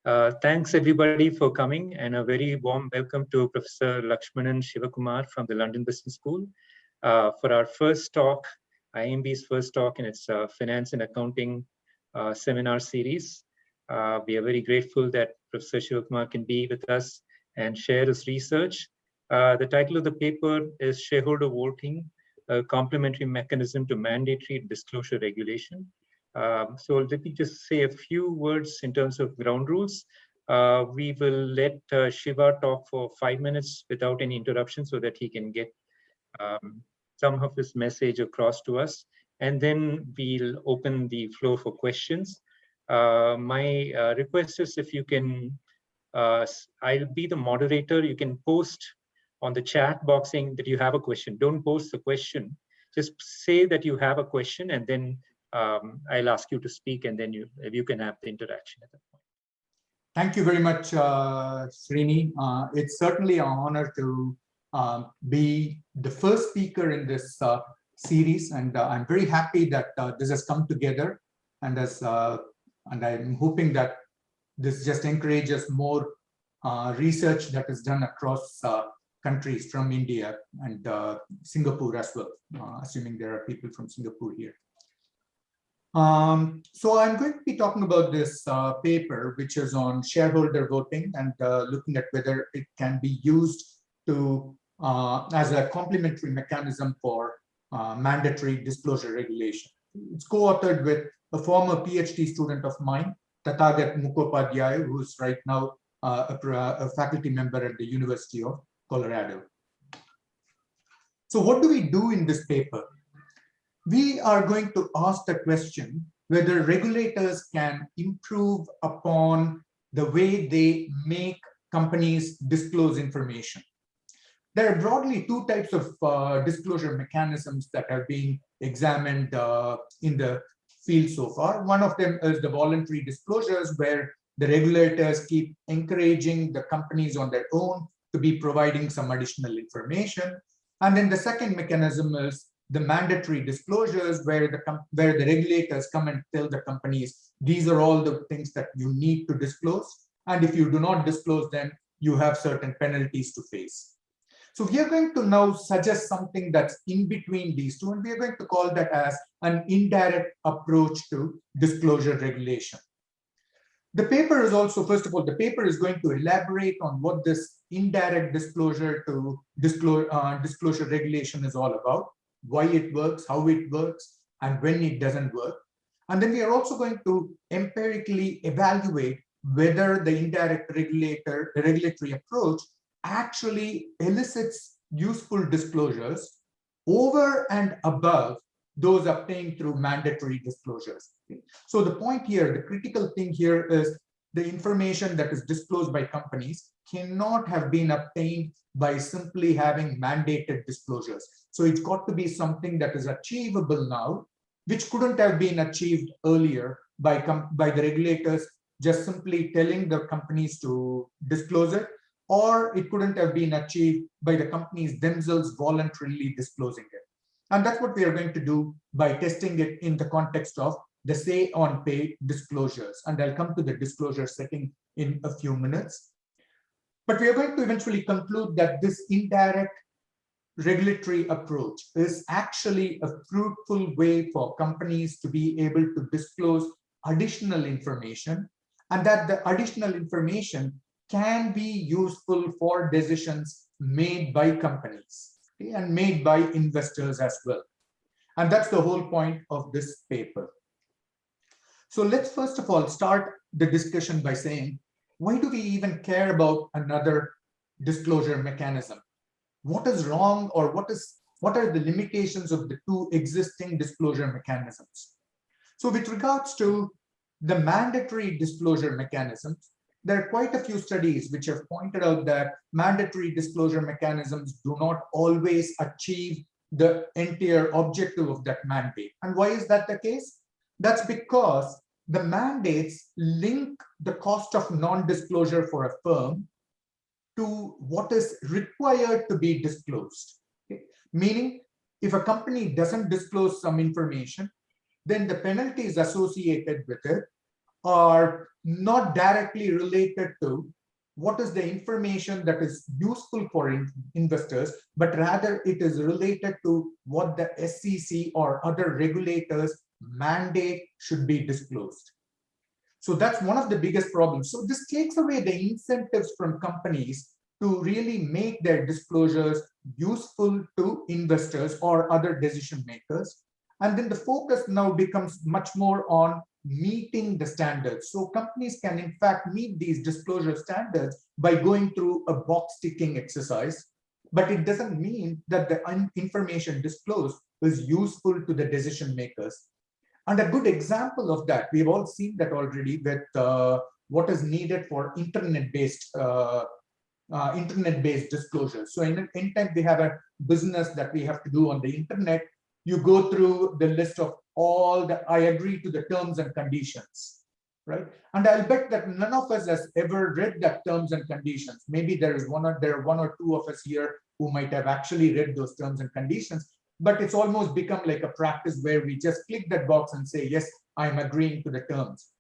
Thanks everybody for coming, and a very warm welcome to Professor Lakshmanan Shivakumar from the London Business School for our first talk, IIMB's first talk in its Finance and Accounting seminar series. We are very grateful that Professor Shivakumar can be with us and share his research. The title of the paper is Shareholder Voting, a Complementary Mechanism to Mandatory Disclosure Regulation. So let me just say a few words in terms of ground rules. We will let Shiva talk for 5 minutes without any interruption so that he can get some of his message across to us. And then we'll open the floor for questions. My request is if you can, I'll be the moderator. You can post on the chat box saying that you have a question. Don't post the question. Just say that you have a question, and then I'll ask you to speak, and then you can have the interaction at that point. Thank you very much, Srini. It's certainly an honor to be the first speaker in this series, and I'm very happy that this has come together, and I'm hoping that this just encourages more research that is done across countries from India and Singapore as well, assuming there are people from Singapore here. So I'm going to be talking about this paper, which is on shareholder voting and looking at whether it can be used to as a complementary mechanism for mandatory disclosure regulation. It's co-authored with a former PhD student of mine, Tathagat Mukhopadhyay, who's right now a faculty member at the University of Colorado. So what do we do in this paper? We are going to ask the question whether regulators can improve upon the way they make companies disclose information. There are broadly two types of disclosure mechanisms that have been examined in the field so far. One of them is the voluntary disclosures, where the regulators keep encouraging the companies on their own to be providing some additional information. And then the second mechanism is the mandatory disclosures, where the regulators come and tell the companies, these are all the things that you need to disclose. And if you do not disclose them, you have certain penalties to face. So we are going to now suggest something that's in between these two, and we are going to call that as an indirect approach to disclosure regulation. The paper is also, first of all, the paper is going to elaborate on what this indirect disclosure to disclosure regulation is all about, why it works, how it works, and when it doesn't work. And then we are also going to empirically evaluate whether the indirect regulatory approach actually elicits useful disclosures over and above those obtained through mandatory disclosures. So the point here, the critical thing here is the information that is disclosed by companies cannot have been obtained by simply having mandated disclosures. So it's got to be something that is achievable now, which couldn't have been achieved earlier by the regulators just simply telling the companies to disclose it, or it couldn't have been achieved by the companies themselves voluntarily disclosing it. And that's what we are going to do by testing it in the context of the say on pay disclosures. And I'll come to the disclosure setting in a few minutes. But we are going to eventually conclude that this indirect regulatory approach is actually a fruitful way for companies to be able to disclose additional information, and that the additional information can be useful for decisions made by companies, okay, and made by investors as well. And that's the whole point of this paper. So let's first of all start the discussion by saying, why do we even care about another disclosure mechanism? What is wrong, or what are the limitations of the two existing disclosure mechanisms? So with regards to the mandatory disclosure mechanisms, there are quite a few studies which have pointed out that mandatory disclosure mechanisms do not always achieve the entire objective of that mandate. And why is that the case? That's because the mandates link the cost of non-disclosure for a firm to what is required to be disclosed. Okay? Meaning, if a company doesn't disclose some information, then the penalties associated with it are not directly related to what is the information that is useful for investors, but rather it is related to what the SEC or other regulators mandate should be disclosed. So that's one of the biggest problems. So this takes away the incentives from companies to really make their disclosures useful to investors or other decision makers. And then the focus now becomes much more on meeting the standards. So companies can in fact meet these disclosure standards by going through a box ticking exercise, but it doesn't mean that the information disclosed is useful to the decision makers. And a good example of that, we've all seen that already with what is needed for internet-based disclosures. So in intent, we have a business that we have to do on the internet. You go through the list of all the, I agree to the terms and conditions, right? And I'll bet that none of us has ever read that terms and conditions. Maybe there are one or two of us here who might have actually read those terms and conditions, but it's almost become like a practice where we just click that box and say, yes, I'm agreeing to the terms.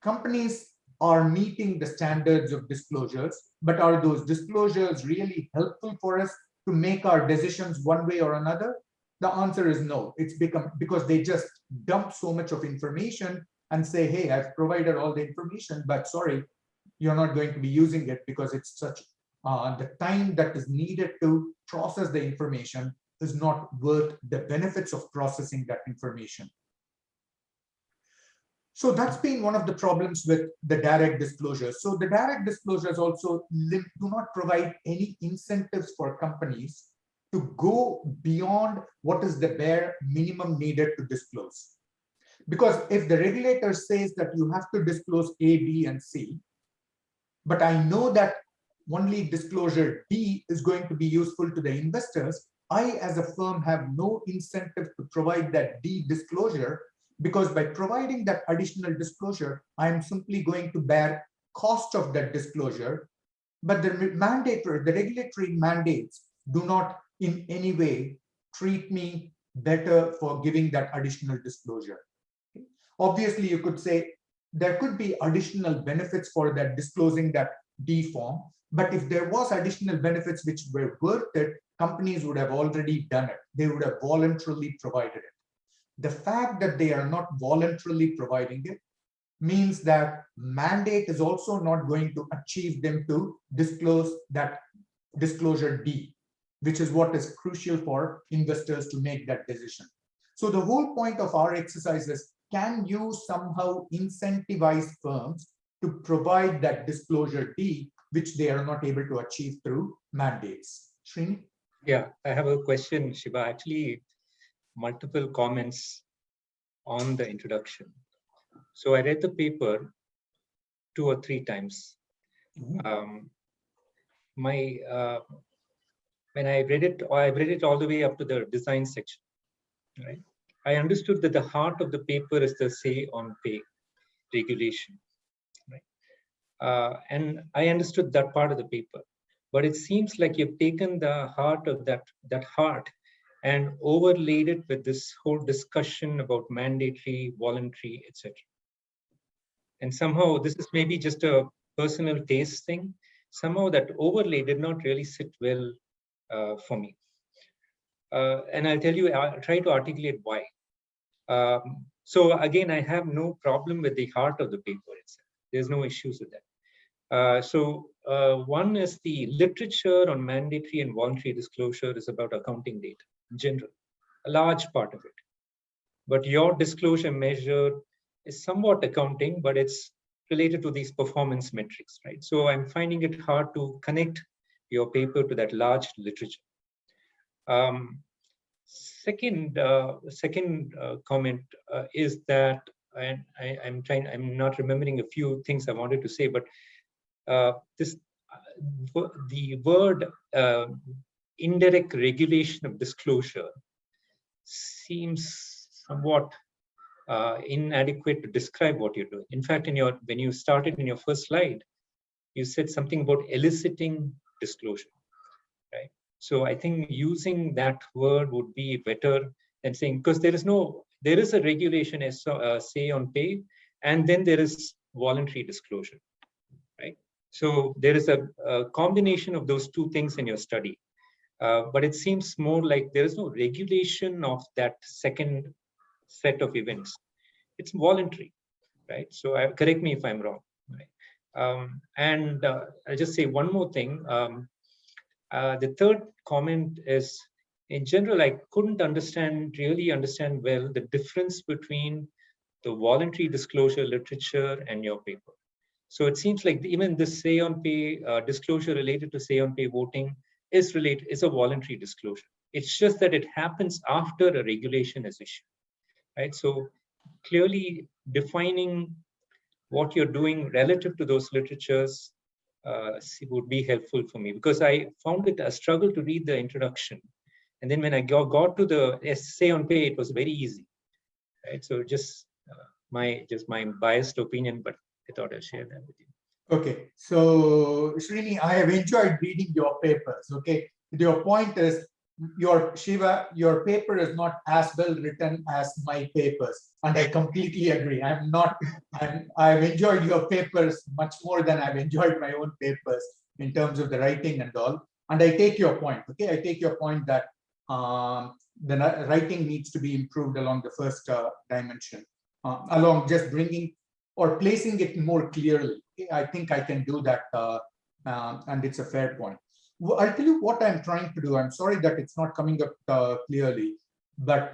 Companies are meeting the standards of disclosures, but are those disclosures really helpful for us to make our decisions one way or another? The answer is no. It's become because they just dump so much of information and say, hey, I've provided all the information, but sorry, you're not going to be using it because it's such the time that is needed to process the information is not worth the benefits of processing that information. So that's been one of the problems with the direct disclosures. So the direct disclosures also do not provide any incentives for companies to go beyond what is the bare minimum needed to disclose. Because if the regulator says that you have to disclose A, B, and C, but I know that only disclosure D is going to be useful to the investors, I as a firm have no incentive to provide that D disclosure, because by providing that additional disclosure, I am simply going to bear cost of that disclosure. But the regulatory mandates do not in any way treat me better for giving that additional disclosure. Obviously, you could say there could be additional benefits for that disclosing that D form, but if there was additional benefits which were worth it, companies would have already done it. They would have voluntarily provided it. The fact that they are not voluntarily providing it means that mandate is also not going to achieve them to disclose that disclosure D, which is what is crucial for investors to make that decision. So the whole point of our exercise is, can you somehow incentivize firms to provide that disclosure D, which they are not able to achieve through mandates? Srini? Yeah, I have a question, Shiva. Actually, multiple comments on the introduction. So I read the paper 2 or 3 times. When I read it all the way up to the design section, right? I understood that the heart of the paper is the say on pay regulation, right? And I understood that part of the paper, but it seems like you've taken the heart of that heart and overlaid it with this whole discussion about mandatory, voluntary, etc. And somehow this is maybe just a personal taste thing. Somehow that overlay did not really sit well for me. And I'll tell you, I'll try to articulate why. So again, I have no problem with the heart of the paper itself. There's no issues with that. So one is the literature on mandatory and voluntary disclosure is about accounting data in general, a large part of it. But your disclosure measure is somewhat accounting, but it's related to these performance metrics, right? So I'm finding it hard to connect your paper to that large literature. Second comment is that, and I'm not remembering a few things I wanted to say, but the word indirect regulation of disclosure seems somewhat inadequate to describe what you're doing. In fact, when you started in your first slide, you said something about eliciting disclosure, right? So I think using that word would be better than saying, because there is a regulation, say on pay, and then there is voluntary disclosure, right? So there is a combination of those two things in your study. But it seems more like there is no regulation of that second set of events. It's voluntary, right? So correct me if I'm wrong. Right? I'll just say one more thing. The third comment is, in general, I couldn't really understand well the difference between the voluntary disclosure literature and your paper. So it seems like even the say on pay disclosure related to say on pay voting is a voluntary disclosure. It's just that it happens after a regulation is issued, right? So clearly defining what you're doing relative to those literatures would be helpful for me, because I found it a struggle to read the introduction. And then when I got to the essay on pay, it was very easy, right? So just my biased opinion, but I thought I'd share that with you. Okay, so Srini, I have enjoyed reading your papers. Okay, your point is, your paper is not as well written as my papers, and I completely agree. I've enjoyed your papers much more than I've enjoyed my own papers in terms of the writing and all. And I take your point. Okay, I take your point that the writing needs to be improved along the first dimension, along just bringing or placing it more clearly. Okay, I think I can do that, and it's a fair point. I'll tell you what I'm trying to do. I'm sorry that it's not coming up clearly, but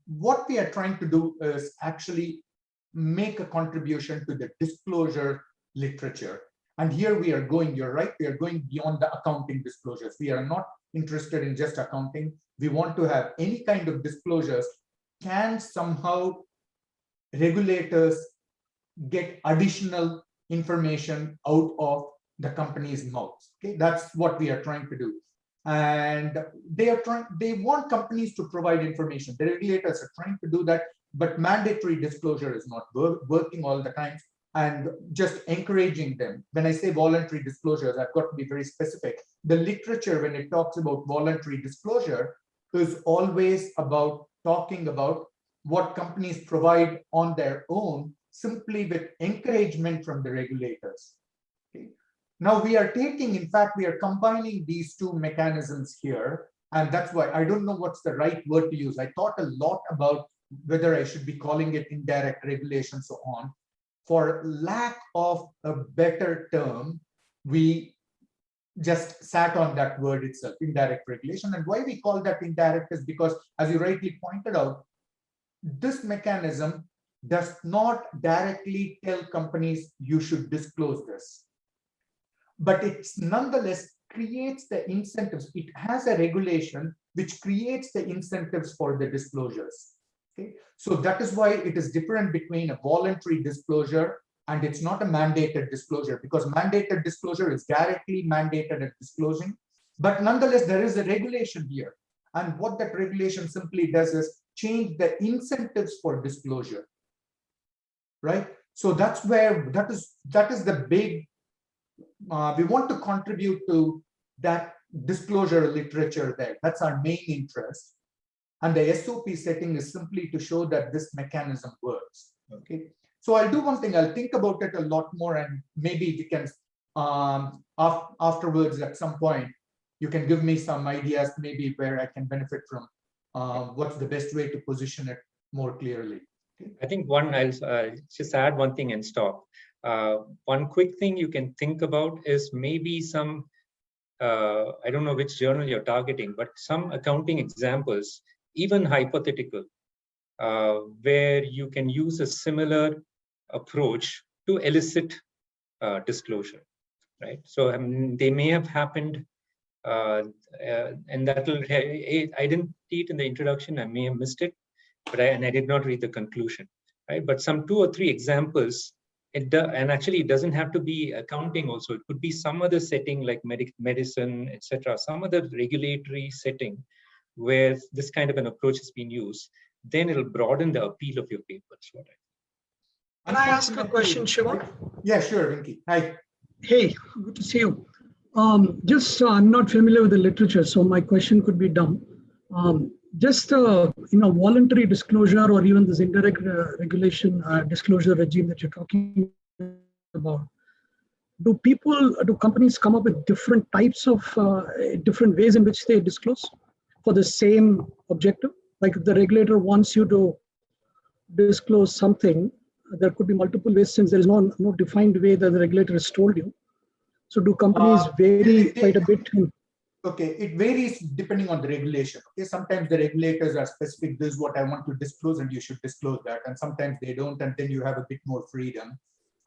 what we are trying to do is actually make a contribution to the disclosure literature. And here we are going, you're right, we are going beyond the accounting disclosures. We are not interested in just accounting. We want to have any kind of disclosures. Can somehow regulators get additional information out of the company's mouths? Okay, that's what we are trying to do. And they want companies to provide information. The regulators are trying to do that, but mandatory disclosure is not working all the time. And just encouraging them. When I say voluntary disclosures, I've got to be very specific. The literature, when it talks about voluntary disclosure, is always about talking about what companies provide on their own, simply with encouragement from the regulators. Okay. Now we are taking, in fact, we are combining these two mechanisms here. And that's why I don't know what's the right word to use. I thought a lot about whether I should be calling it indirect regulation, so on. For lack of a better term, we just sat on that word itself, indirect regulation. And why we call that indirect is because, as you rightly pointed out, this mechanism does not directly tell companies you should disclose this, but it's nonetheless creates the incentives. It has a regulation which creates the incentives for the disclosures. Okay, so that is why it is different between a voluntary disclosure and it's not a mandated disclosure, because mandated disclosure is directly mandated at disclosing, but nonetheless there is a regulation here. And what that regulation simply does is change the incentives for disclosure, right? So that's where that is the big, we want to contribute to that disclosure literature there. That's our main interest. And the SOP setting is simply to show that this mechanism works. Okay. So I'll do one thing, I'll think about it a lot more, and maybe we can, afterwards at some point, you can give me some ideas, maybe where I can benefit from what's the best way to position it more clearly. Okay. I think I'll just add one thing and stop. One quick thing you can think about is maybe some, I don't know which journal you're targeting, but some accounting examples, even hypothetical, where you can use a similar approach to elicit disclosure, right? So they may have happened, and that'll, I didn't see it in the introduction, I may have missed it, but I did not read the conclusion, right? But some 2 or 3 examples, and actually it doesn't have to be accounting also, it could be some other setting like medicine, etc., some other regulatory setting where this kind of an approach has been used, then it'll broaden the appeal of your papers. Can I ask a question, Shiva? Yeah, sure, Vinky. Hi. Hey, good to see you. I'm not familiar with the literature, so my question could be dumb. Voluntary disclosure or even this indirect regulation disclosure regime that you're talking about, do companies come up with different types of, different ways in which they disclose for the same objective? Like if the regulator wants you to disclose something, there could be multiple ways since there is no defined way that the regulator has told you. So do companies vary quite a bit? Okay, it varies depending on the regulation. Okay, sometimes the regulators are specific, this is what I want to disclose and you should disclose that. And sometimes they don't, and then you have a bit more freedom.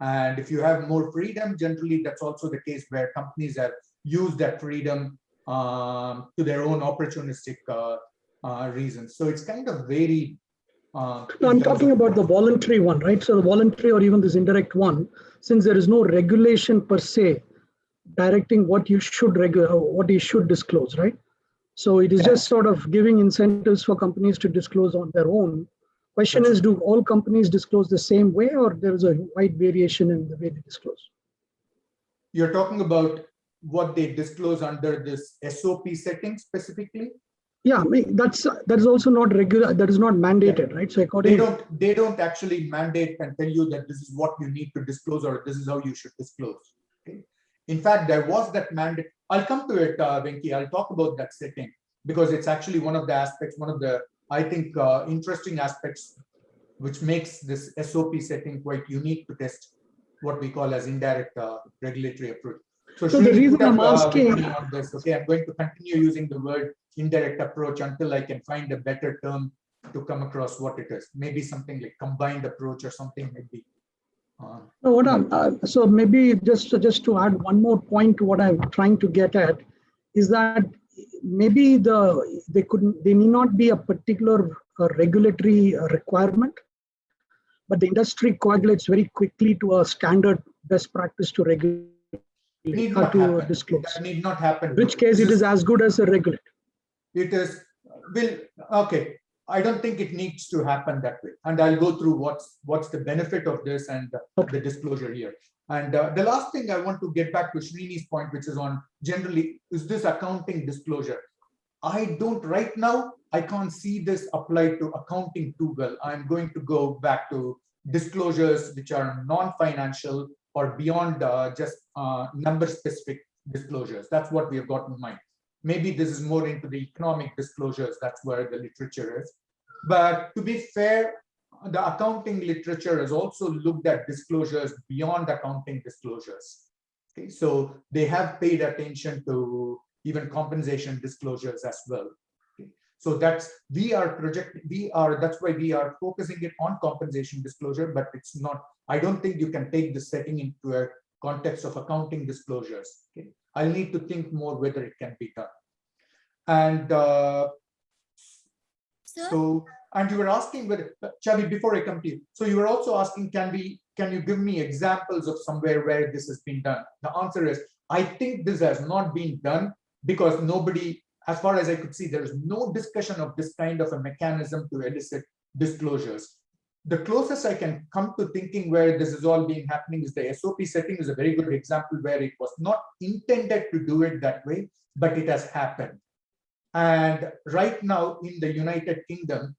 And if you have more freedom, generally that's also the case where companies have used that freedom to their own opportunistic reasons. So it's kind of varied. No, I'm talking about the voluntary one, right? So the voluntary or even this indirect one, since there is no regulation per se directing what you should disclose, right? So it is just sort of giving incentives for companies to disclose on their own. Question is, do all companies disclose the same way, or there is a wide variation in the way they disclose? You're talking about what they disclose under this SOP setting specifically? Yeah, I mean, that is also not regular. That is not mandated, right? So according they don't actually mandate and tell you that this is what you need to disclose or this is how you should disclose. Okay. In fact, there was that mandate. I'll come to it, Venki. I'll talk about that setting because it's actually one of the aspects, one of the, I think, interesting aspects which makes this SOP setting quite unique to test what we call as indirect regulatory approach. So the reason I'm asking on this, okay, I'm going to continue using the word indirect approach until I can find a better term to come across what it is. Maybe something like combined approach or something maybe. So maybe just to add one more point to what I'm trying to get at is that maybe they need not be a particular regulatory requirement, but the industry coagulates very quickly to a standard best practice to regulate. Disclose. That need not happen. In which case it is as good as a regulator. It is, okay. I don't think it needs to happen that way. And I'll go through what's the benefit of this and the disclosure here. And the last thing I want to get back to Srini's point, which is on generally, is this accounting disclosure? I don't, right now, I can't see this applied to accounting too well. I'm going to go back to disclosures which are non-financial or beyond just number-specific disclosures. That's what we have got in mind. Maybe this is more into the economic disclosures. That's where the literature is. But to be fair, the accounting literature has also looked at disclosures beyond accounting disclosures. Okay, so they have paid attention to even compensation disclosures as well. Okay, so that's that's why we are focusing it on compensation disclosure, but it's not. I don't think you can take this setting into a context of accounting disclosures. Okay, I'll need to think more whether it can be done. And and you were asking whether, Chavi, before I come to you, so you were also asking, can you give me examples of somewhere where this has been done? The answer is, I think this has not been done because nobody, as far as I could see, there is no discussion of this kind of a mechanism to elicit disclosures. The closest I can come to thinking where this is all being happening is the SOP setting is a very good example where it was not intended to do it that way, but it has happened. And right now in the United Kingdom,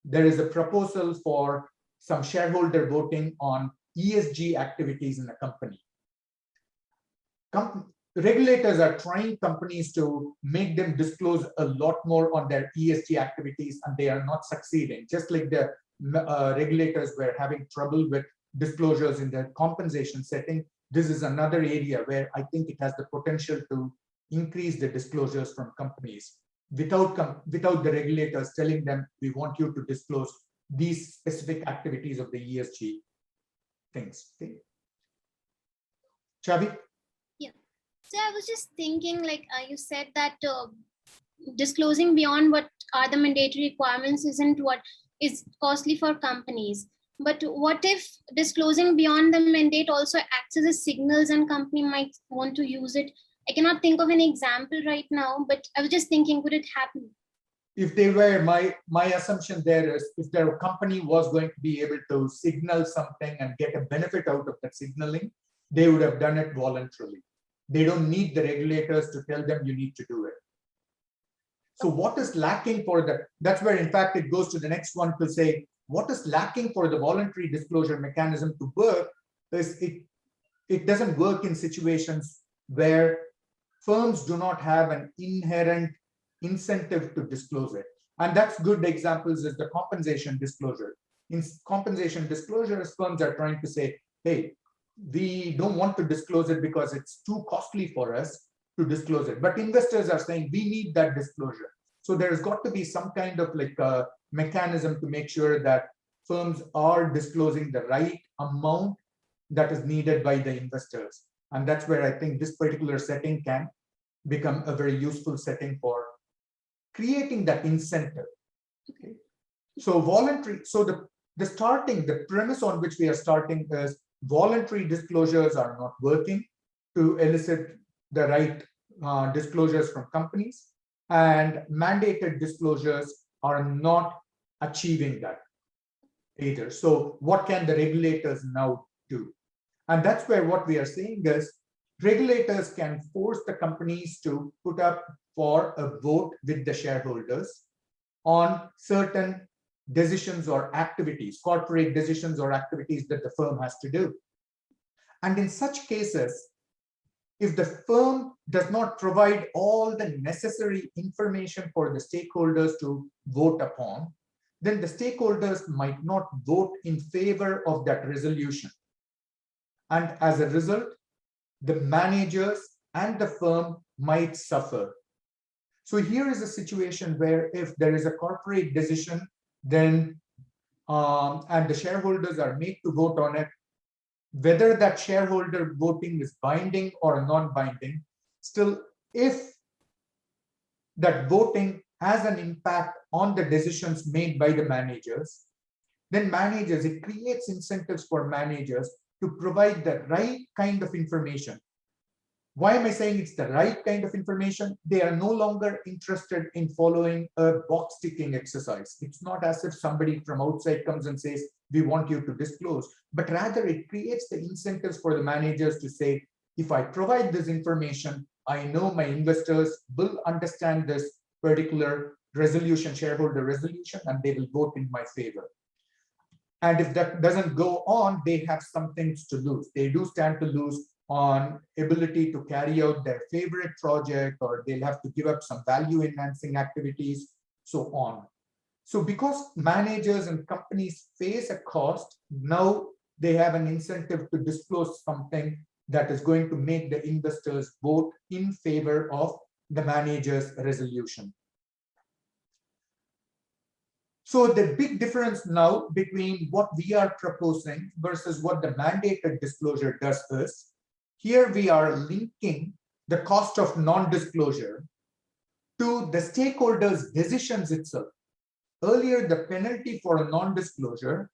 there is a proposal for some shareholder voting on ESG activities in a company. Regulators are trying companies to make them disclose a lot more on their ESG activities, and they are not succeeding. Just like the regulators were having trouble with disclosures in the compensation setting, this is another area where I think it has the potential to increase the disclosures from companies without the regulators telling them, we want you to disclose these specific activities of the ESG things. Okay. Chavi? Yeah. So I was just thinking, like you said that disclosing beyond what are the mandatory requirements isn't what is costly for companies. But what if disclosing beyond the mandate also acts as a signals and company might want to use it? I cannot think of an example right now, but I was just thinking, could it happen? If they were, my assumption there is, if their company was going to be able to signal something and get a benefit out of that signaling, they would have done it voluntarily. They don't need the regulators to tell them you need to do it. So what is lacking for that? That's where, in fact, it goes to the next one to say, what is lacking for the voluntary disclosure mechanism to work is it doesn't work in situations where firms do not have an inherent incentive to disclose it. And that's good examples is the compensation disclosure. In compensation disclosures, firms are trying to say, hey, we don't want to disclose it because it's too costly for us to disclose it. But investors are saying we need that disclosure. So there's got to be some kind of like a mechanism to make sure that firms are disclosing the right amount that is needed by the investors. And that's where I think this particular setting can become a very useful setting for creating that incentive. Okay. So voluntary, so the premise on which we are starting is voluntary disclosures are not working to elicit the right disclosures from companies, and mandated disclosures are not achieving that either. So what can the regulators now do? And that's where what we are saying is regulators can force the companies to put up for a vote with the shareholders on certain decisions or activities, corporate decisions or activities that the firm has to do. And in such cases, if the firm does not provide all the necessary information for the stakeholders to vote upon, then the stakeholders might not vote in favor of that resolution. And as a result, the managers and the firm might suffer. So here is a situation where if there is a corporate decision, then and the shareholders are made to vote on it, whether that shareholder voting is binding or non-binding, still if that voting has an impact on the decisions made by the managers, then managers, it creates incentives for managers to provide the right kind of information. Why am I saying it's the right kind of information? They are no longer interested in following a box ticking exercise. It's not as if somebody from outside comes and says, we want you to disclose, but rather it creates the incentives for the managers to say, if I provide this information, I know my investors will understand this particular resolution, shareholder resolution, and they will vote in my favor. And if that doesn't go on, they have some things to lose. They do stand to lose on ability to carry out their favorite project, or they'll have to give up some value enhancing activities, so on. So because managers and companies face a cost, now they have an incentive to disclose something that is going to make the investors vote in favor of the manager's resolution. So the big difference now between what we are proposing versus what the mandated disclosure does is, here we are linking the cost of non-disclosure to the stakeholders' decisions itself. Earlier, the penalty for a non-disclosure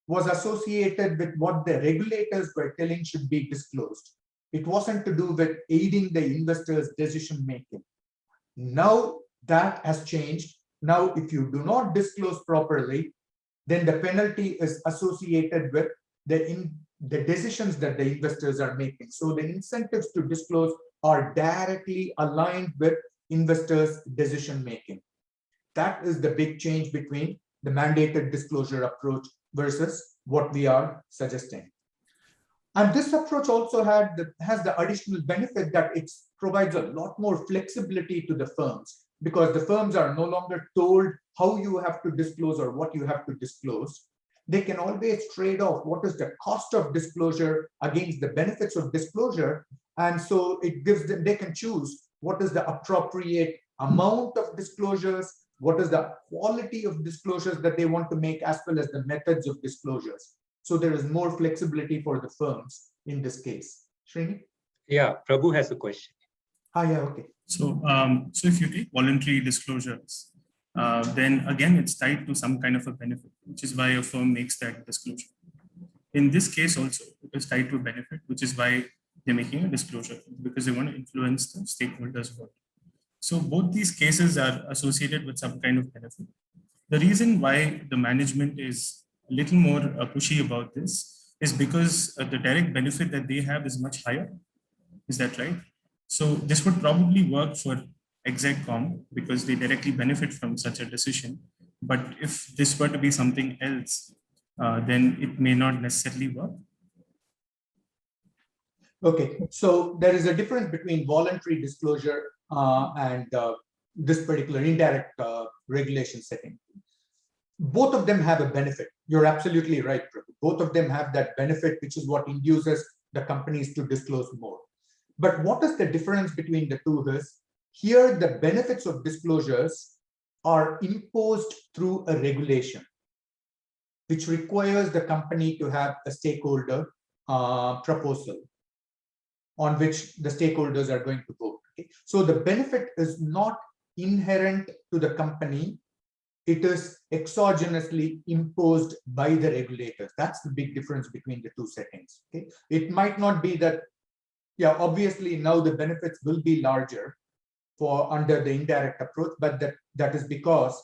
was associated with what the regulators were telling should be disclosed. It wasn't to do with aiding the investors' decision making. Now that has changed. Now, if you do not disclose properly, then the penalty is associated with the decisions that the investors are making. So the incentives to disclose are directly aligned with investors' decision making. That is the big change between the mandated disclosure approach versus what we are suggesting. And this approach also has the additional benefit that it provides a lot more flexibility to the firms, because the firms are no longer told how you have to disclose or what you have to disclose. They can always trade off what is the cost of disclosure against the benefits of disclosure. And so it gives them, they can choose what is the appropriate amount of disclosures, what is the quality of disclosures that they want to make, as well as the methods of disclosures. So there is more flexibility for the firms in this case. Srini? Yeah, Prabhu has a question. Yeah, okay. So, so if you take voluntary disclosures, then again, it's tied to some kind of a benefit, which is why a firm makes that disclosure. In this case also, it is tied to a benefit, which is why they're making a disclosure, because they want to influence the stakeholders' vote. So both these cases are associated with some kind of benefit. The reason why the management is a little more pushy about this is because the direct benefit that they have is much higher. Is that right? So this would probably work for execcom because they directly benefit from such a decision. But if this were to be something else, then it may not necessarily work. Okay, so there is a difference between voluntary disclosure and this particular indirect regulation setting. Both of them have a benefit. You're absolutely right, Prabhu. Both of them have that benefit, which is what induces the companies to disclose more. But what is the difference between the two is, here the benefits of disclosures are imposed through a regulation, which requires the company to have a stakeholder proposal on which the stakeholders are going to vote. Okay? So the benefit is not inherent to the company. It is exogenously imposed by the regulators. That's the big difference between the two settings. Okay? It might not be that, yeah, obviously now the benefits will be larger for under the indirect approach, but that is because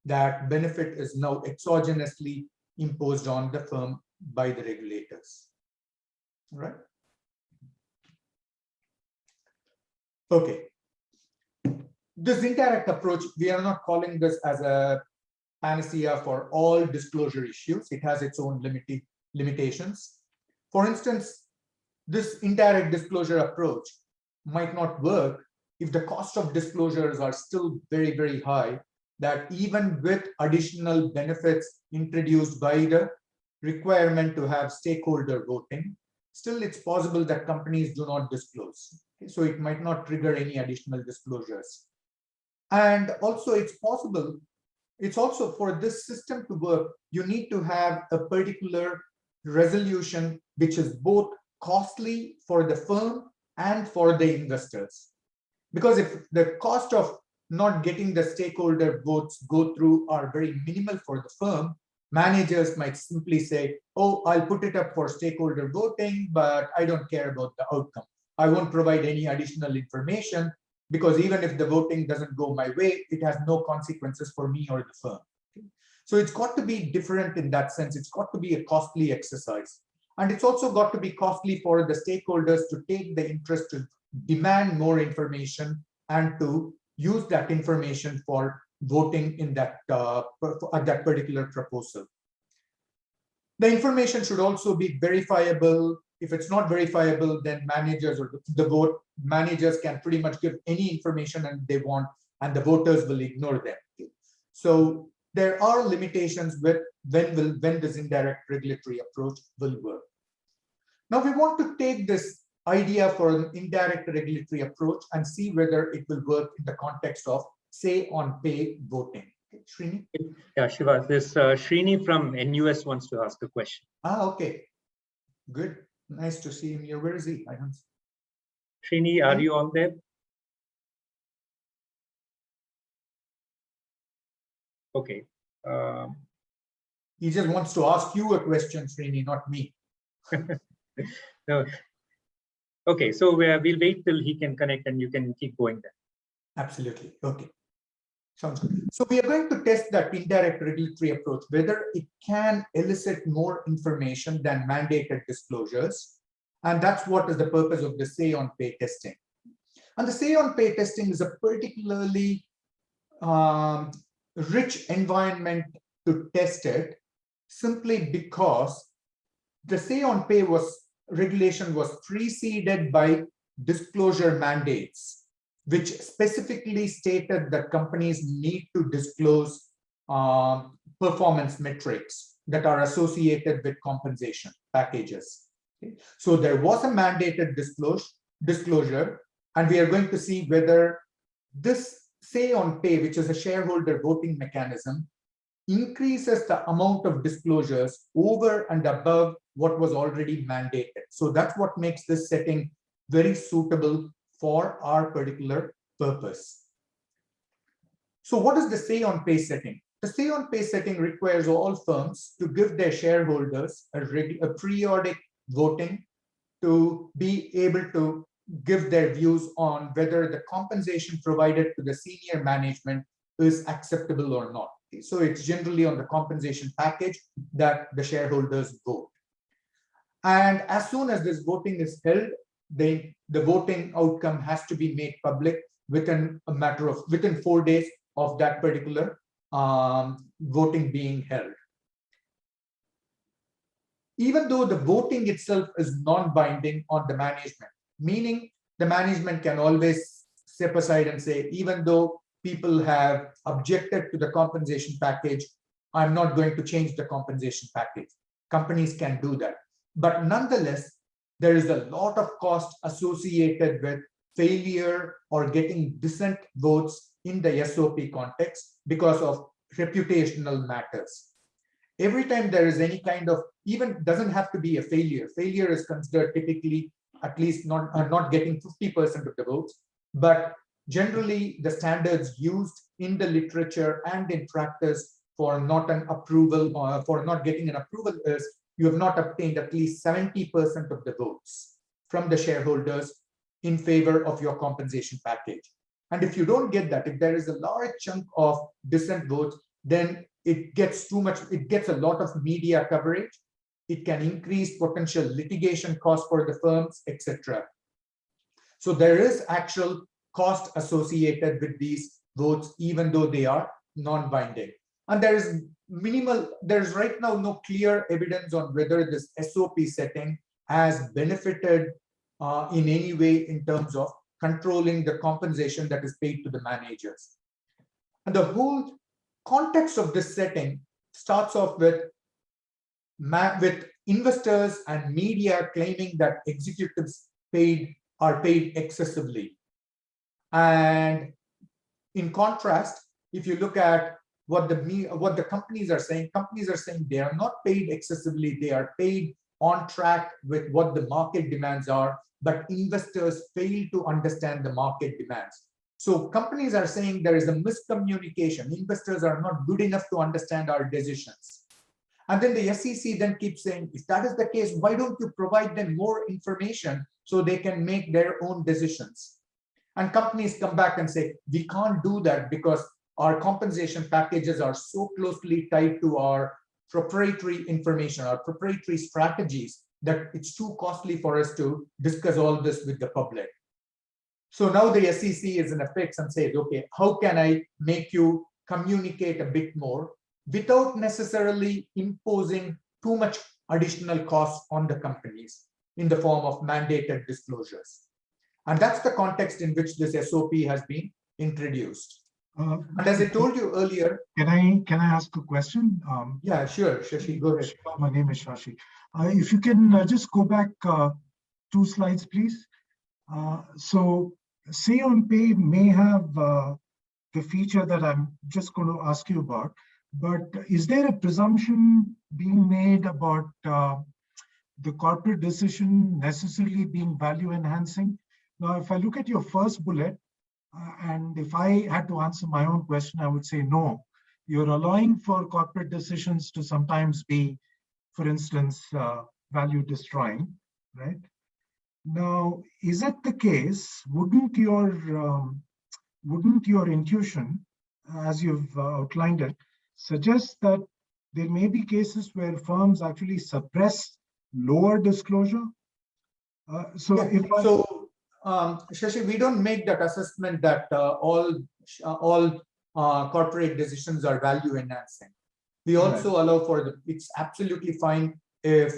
that benefit is now exogenously imposed on the firm by the regulators. All right. Okay. This indirect approach, we are not calling this as a panacea for all disclosure issues. It has its own limitations. For instance, this indirect disclosure approach might not work if the cost of disclosures are still very, very high, that even with additional benefits introduced by the requirement to have stakeholder voting, still it's possible that companies do not disclose. Okay? So it might not trigger any additional disclosures. And also it's possible, it's also for this system to work, you need to have a particular resolution which is both costly for the firm and for the investors. Because if the cost of not getting the stakeholder votes go through are very minimal for the firm, managers might simply say, oh, I'll put it up for stakeholder voting, but I don't care about the outcome. I won't provide any additional information, because even if the voting doesn't go my way, it has no consequences for me or the firm. Okay? So it's got to be different in that sense. It's got to be a costly exercise. And it's also got to be costly for the stakeholders to take the interest to demand more information and to use that information for voting in that that particular proposal. The information should also be verifiable. If it's not verifiable, then managers or managers can pretty much give any information and they want, and the voters will ignore them. So there are limitations with when this indirect regulatory approach will work. Now we want to take this idea for an indirect regulatory approach and see whether it will work in the context of say on pay voting. Okay, Srini? Yeah, Shiva, this Srini from NUS wants to ask a question. Okay. Good. Nice to see him here. Where is he? I don't see. Srini, are you on there? Okay. He just wants to ask you a question, Srini, not me. No. Okay, so we'll wait till he can connect and you can keep going there. Absolutely. Okay. Sounds good. So we are going to test that indirect regulatory approach, whether it can elicit more information than mandated disclosures. And that's what is the purpose of the say on pay testing. And the say on pay testing is a particularly rich environment to test it, simply because the say on pay regulation was preceded by disclosure mandates, which specifically stated that companies need to disclose performance metrics that are associated with compensation packages. Okay? So there was a mandated disclosure, and we are going to see whether this say on pay, which is a shareholder voting mechanism, increases the amount of disclosures over and above what was already mandated. So that's what makes this setting very suitable for our particular purpose. So what is the say on pay setting? The say on pay setting requires all firms to give their shareholders a periodic voting to be able to give their views on whether the compensation provided to the senior management is acceptable or not. Okay, so it's generally on the compensation package that the shareholders vote. And as soon as this voting is held, the voting outcome has to be made public within within 4 days of that particular voting being held. even though the voting itself is non-binding on the management, meaning the management can always step aside and say, even though people have objected to the compensation package, I'm not going to change the compensation package. Companies can do that. But nonetheless, there is a lot of cost associated with failure or getting dissent votes in the SOP context because of reputational matters. Every time there is any kind of, even doesn't have to be a failure. Failure is considered typically at least not getting 50% of the votes, but generally the standards used in the literature and in practice for not an approval or for not getting an approval is you have not obtained at least 70% of the votes from the shareholders in favor of your compensation package. And if you don't get that, if there is a large chunk of dissent votes, then it gets too much, it gets a lot of media coverage. It can increase potential litigation costs for the firms, etc. So there is actual cost associated with these votes, even though they are non-binding. And there is there's right now no clear evidence on whether this SOP setting has benefited in any way in terms of controlling the compensation that is paid to the managers. And the whole context of this setting starts off with investors and media claiming that executives are paid excessively. And in contrast, if you look at what the companies are saying they are not paid excessively, they are paid on track with what the market demands are, but investors fail to understand the market demands. So companies are saying there is a miscommunication. Investors are not good enough to understand our decisions. And then the SEC then keeps saying, if that is the case, why don't you provide them more information so they can make their own decisions? And companies come back and say, we can't do that because our compensation packages are so closely tied to our proprietary information, our proprietary strategies, that it's too costly for us to discuss all this with the public. So now the SEC is in a fix and says, okay, how can I make you communicate a bit more without necessarily imposing too much additional costs on the companies in the form of mandated disclosures? And that's the context in which this SOP has been introduced. And as I told you earlier, can I ask a question? Yeah, sure, Shashi, go ahead. My name is Shashi. If you can just go back 2 slides, please. So Say on Pay may have the feature that I'm just going to ask you about, but is there a presumption being made about the corporate decision necessarily being value enhancing? Now, if I look at your first bullet, and if I had to answer my own question, I would say no. You're allowing for corporate decisions to sometimes be, for instance, value destroying, right? Now, is that the case? Wouldn't your intuition, as you've outlined it, suggest that there may be cases where firms actually suppress lower disclosure? Shashi, we don't make that assessment that all corporate decisions are value enhancing. We also allow for it's absolutely fine if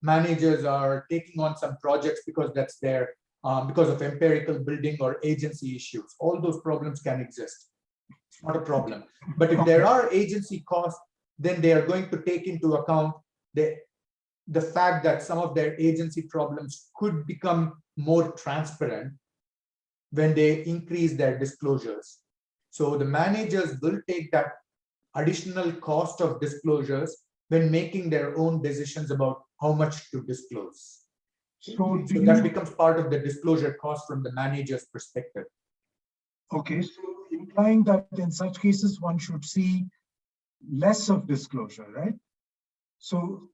managers are taking on some projects because that's their because of empirical building or agency issues. All those problems can exist. It's not a problem. But if there are agency costs, then they are going to take into account the fact that some of their agency problems could become more transparent when they increase their disclosures. So the managers will take that additional cost of disclosures when making their own decisions about how much to disclose. So that becomes part of the disclosure cost from the manager's perspective. Okay, so implying that in such cases, one should see less of disclosure, right? So,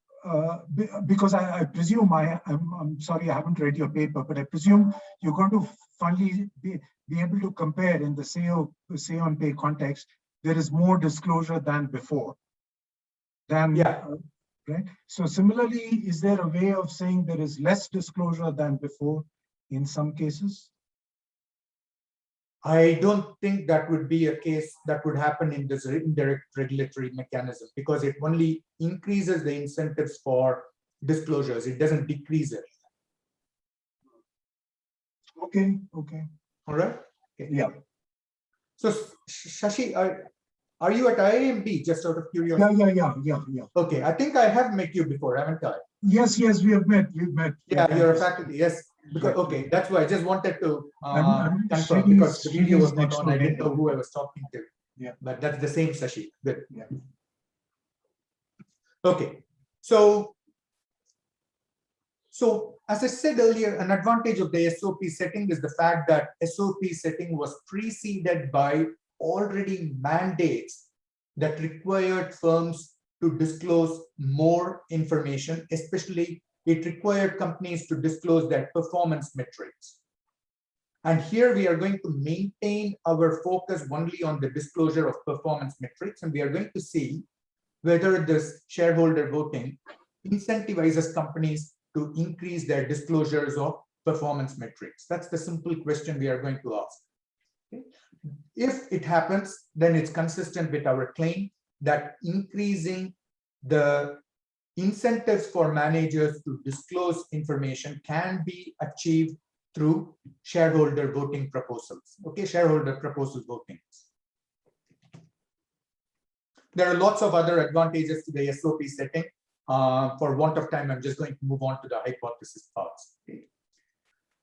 because I presume, I'm sorry, I haven't read your paper, but I presume you're going to finally be able to compare in the Say on Pay context, there is more disclosure than before. Right? So similarly, is there a way of saying there is less disclosure than before in some cases? I don't think that would be a case that would happen in this indirect regulatory mechanism, because it only increases the incentives for disclosures. It doesn't decrease it. Okay, okay. All right. Okay. Yeah. So Shashi, are you at IIMB? Just out of curiosity. Yeah. Okay, I think I have met you before, haven't I? Yes, we have met. We've met. Yeah, you're a faculty. Yes. Because, okay, that's why I just wanted to I'm confirm, because the video was Srini's not next on. door I didn't neighbor. know who I was talking to. Yeah. But that's the same Shashi. Good. Yeah. Okay. So as I said earlier, an advantage of the SOP setting is the fact that SOP setting was preceded by already mandates that required firms to disclose more information, especially it required companies to disclose their performance metrics. And here we are going to maintain our focus only on the disclosure of performance metrics, and we are going to see whether this shareholder voting incentivizes companies to increase their disclosures of performance metrics. That's the simple question we are going to ask. Okay. If it happens, then it's consistent with our claim that increasing the incentives for managers to disclose information can be achieved through shareholder voting proposals. Okay, shareholder proposal voting. There are lots of other advantages to the SOP setting. For want of time, I'm just going to move on to the hypothesis parts. Okay.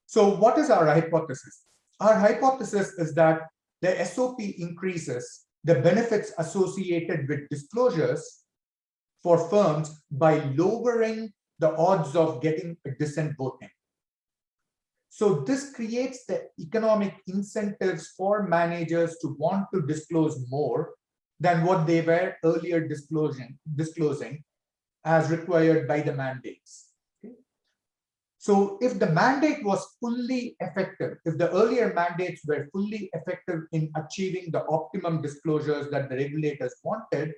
So what is our hypothesis? Our hypothesis is that the SOP increases the benefits associated with disclosures for firms by lowering the odds of getting a dissent voting. So this creates the economic incentives for managers to want to disclose more than what they were earlier disclosing as required by the mandates. Okay. So if the mandate was fully effective, if the earlier mandates were fully effective in achieving the optimum disclosures that the regulators wanted,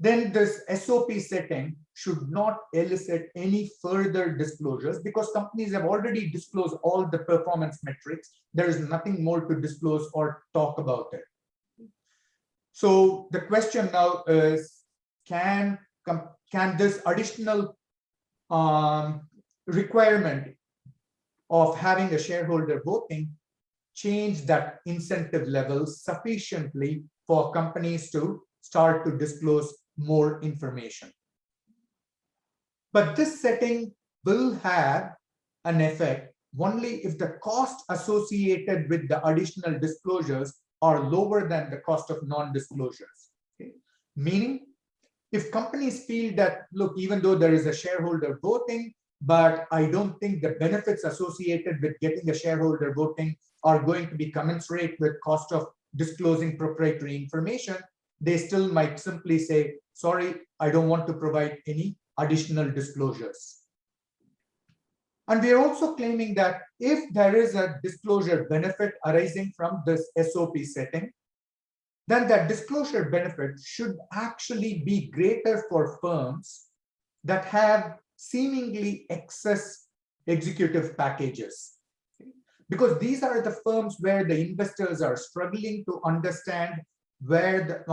then this SOP setting should not elicit any further disclosures, because companies have already disclosed all the performance metrics. There is nothing more to disclose or talk about it. So the question now is, can this additional requirement of having a shareholder voting change that incentive level sufficiently for companies to start to disclose more information? But this setting will have an effect only if the cost associated with the additional disclosures are lower than the cost of non-disclosures. Okay. Meaning, if companies feel that, look, even though there is a shareholder voting, but I don't think the benefits associated with getting a shareholder voting are going to be commensurate with cost of disclosing proprietary information, they still might simply say, sorry, I don't want to provide any additional disclosures. And we are also claiming that if there is a disclosure benefit arising from this SOP setting, then that disclosure benefit should actually be greater for firms that have seemingly excess executive packages. Because these are the firms where the investors are struggling to understand the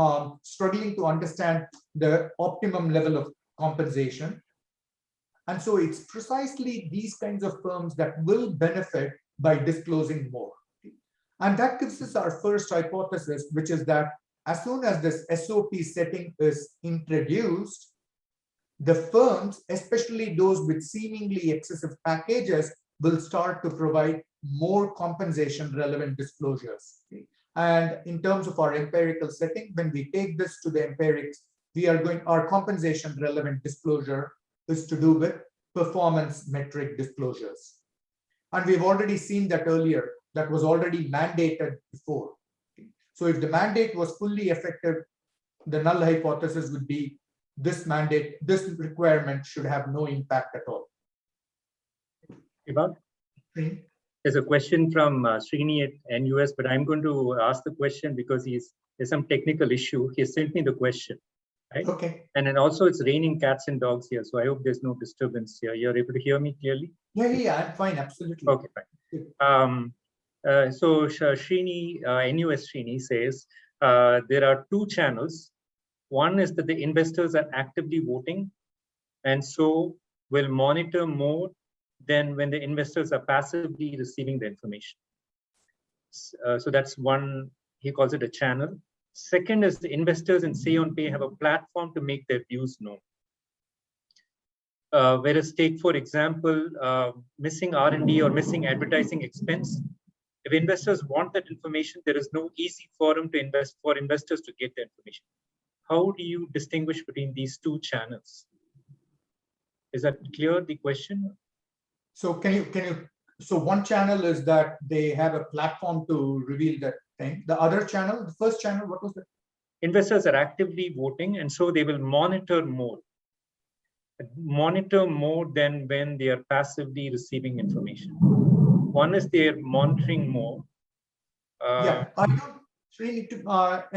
optimum level of compensation. And so it's precisely these kinds of firms that will benefit by disclosing more. And that gives us our first hypothesis, which is that as soon as this SOP setting is introduced, the firms, especially those with seemingly excessive packages, will start to provide more compensation relevant disclosures. And in terms of our empirical setting, when we take this to the empirics, our compensation relevant disclosure is to do with performance metric disclosures. And we've already seen that earlier, that was already mandated before. So if the mandate was fully effective, the null hypothesis would be this requirement should have no impact at all. Ivan? There's a question from Srini at NUS, but I'm going to ask the question because there's some technical issue. He sent me the question, right? Okay. And then also it's raining cats and dogs here, so I hope there's no disturbance here. You're able to hear me clearly? Yeah, I'm fine, absolutely. Okay, fine. So Srini, NUS Srini says, there are two channels. One is that the investors are actively voting, and so will monitor more than when the investors are passively receiving the information. So that's one, he calls it a channel. Second is the investors in Say on Pay have a platform to make their views known. Whereas take, for example, missing R&D or missing advertising expense. If investors want that information, there is no easy forum to for investors to get the information. How do you distinguish between these two channels? Is that clear, the question? So so one channel is that they have a platform to reveal that thing. The other channel, the first channel, what was that? Investors are actively voting, and so they will monitor more than when they are passively receiving information. One is they're monitoring more. Yeah, I don't, Srini,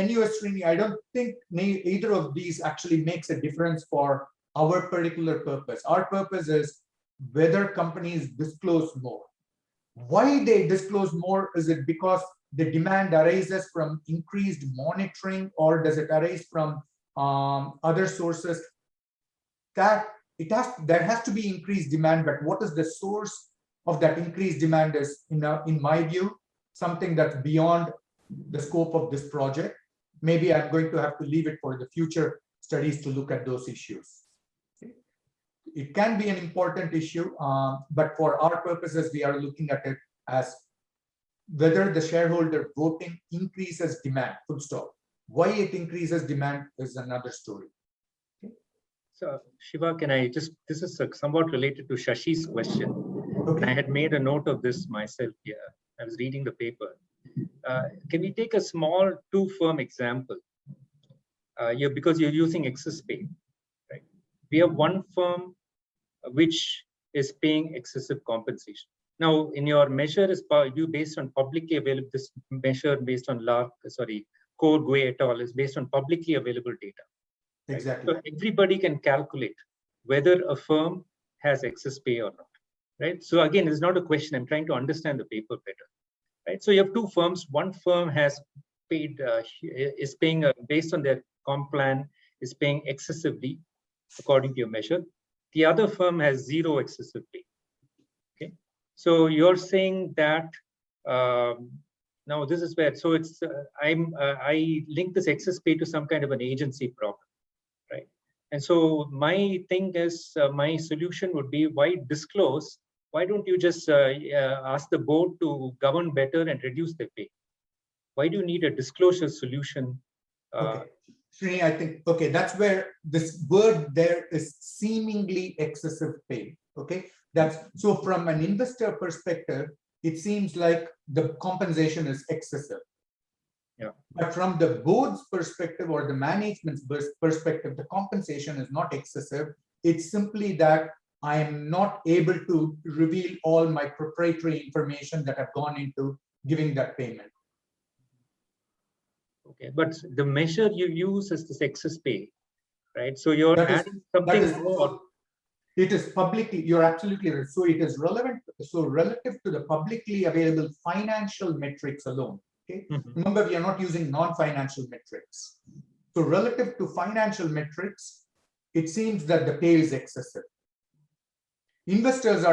NUS Srini, I don't think either of these actually makes a difference for our particular purpose. Our purpose is whether companies disclose more. Why they disclose more? Is it because the demand arises from increased monitoring, or does it arise from other sources? That there has to be increased demand, but what is the source of that increased demand is, in my view, something that's beyond the scope of this project. Maybe I'm going to have to leave it for the future studies to look at those issues. It can be an important issue, but for our purposes, we are looking at it as whether the shareholder voting increases demand, full stop. Why it increases demand is another story. Okay. So Shiva, can I just, this is somewhat related to Shashi's question. Okay. I had made a note of this myself here. I was reading the paper. Can we take a small two-firm example? Because you're using excess pay, right? We have one firm which is paying excessive compensation. Now, in your measure is based on publicly available. This measure based on Core Gui et al. Is based on publicly available data. Right? Exactly. So everybody can calculate whether a firm has excess pay or not. Right. So again, it's not a question. I'm trying to understand the paper better. Right. So you have two firms. One firm has paid, is paying based on their comp plan, is paying excessively according to your measure. The other firm has zero excessive pay. Okay. So you're saying that now this is where, so it's I link this excess pay to some kind of an agency problem, right? And so my thing is, my solution would be, why disclose? Why don't you just ask the board to govern better and reduce their pay? Why do you need a disclosure solution? Okay, Srini, I think, okay, that's where this word there is seemingly excessive pay. Okay, that's so from an investor perspective, it seems like the compensation is excessive. Yeah. But from the board's perspective or the management's perspective, the compensation is not excessive. It's simply that I am not able to reveal all my proprietary information that have gone into giving that payment. Okay, but the measure you use is this excess pay, right? So you're adding something more. It is publicly, you're absolutely right. So it is relevant, so relative to the publicly available financial metrics alone. Okay. Remember, we are not using non-financial metrics. So relative to financial metrics, it seems that the pay is excessive. Investors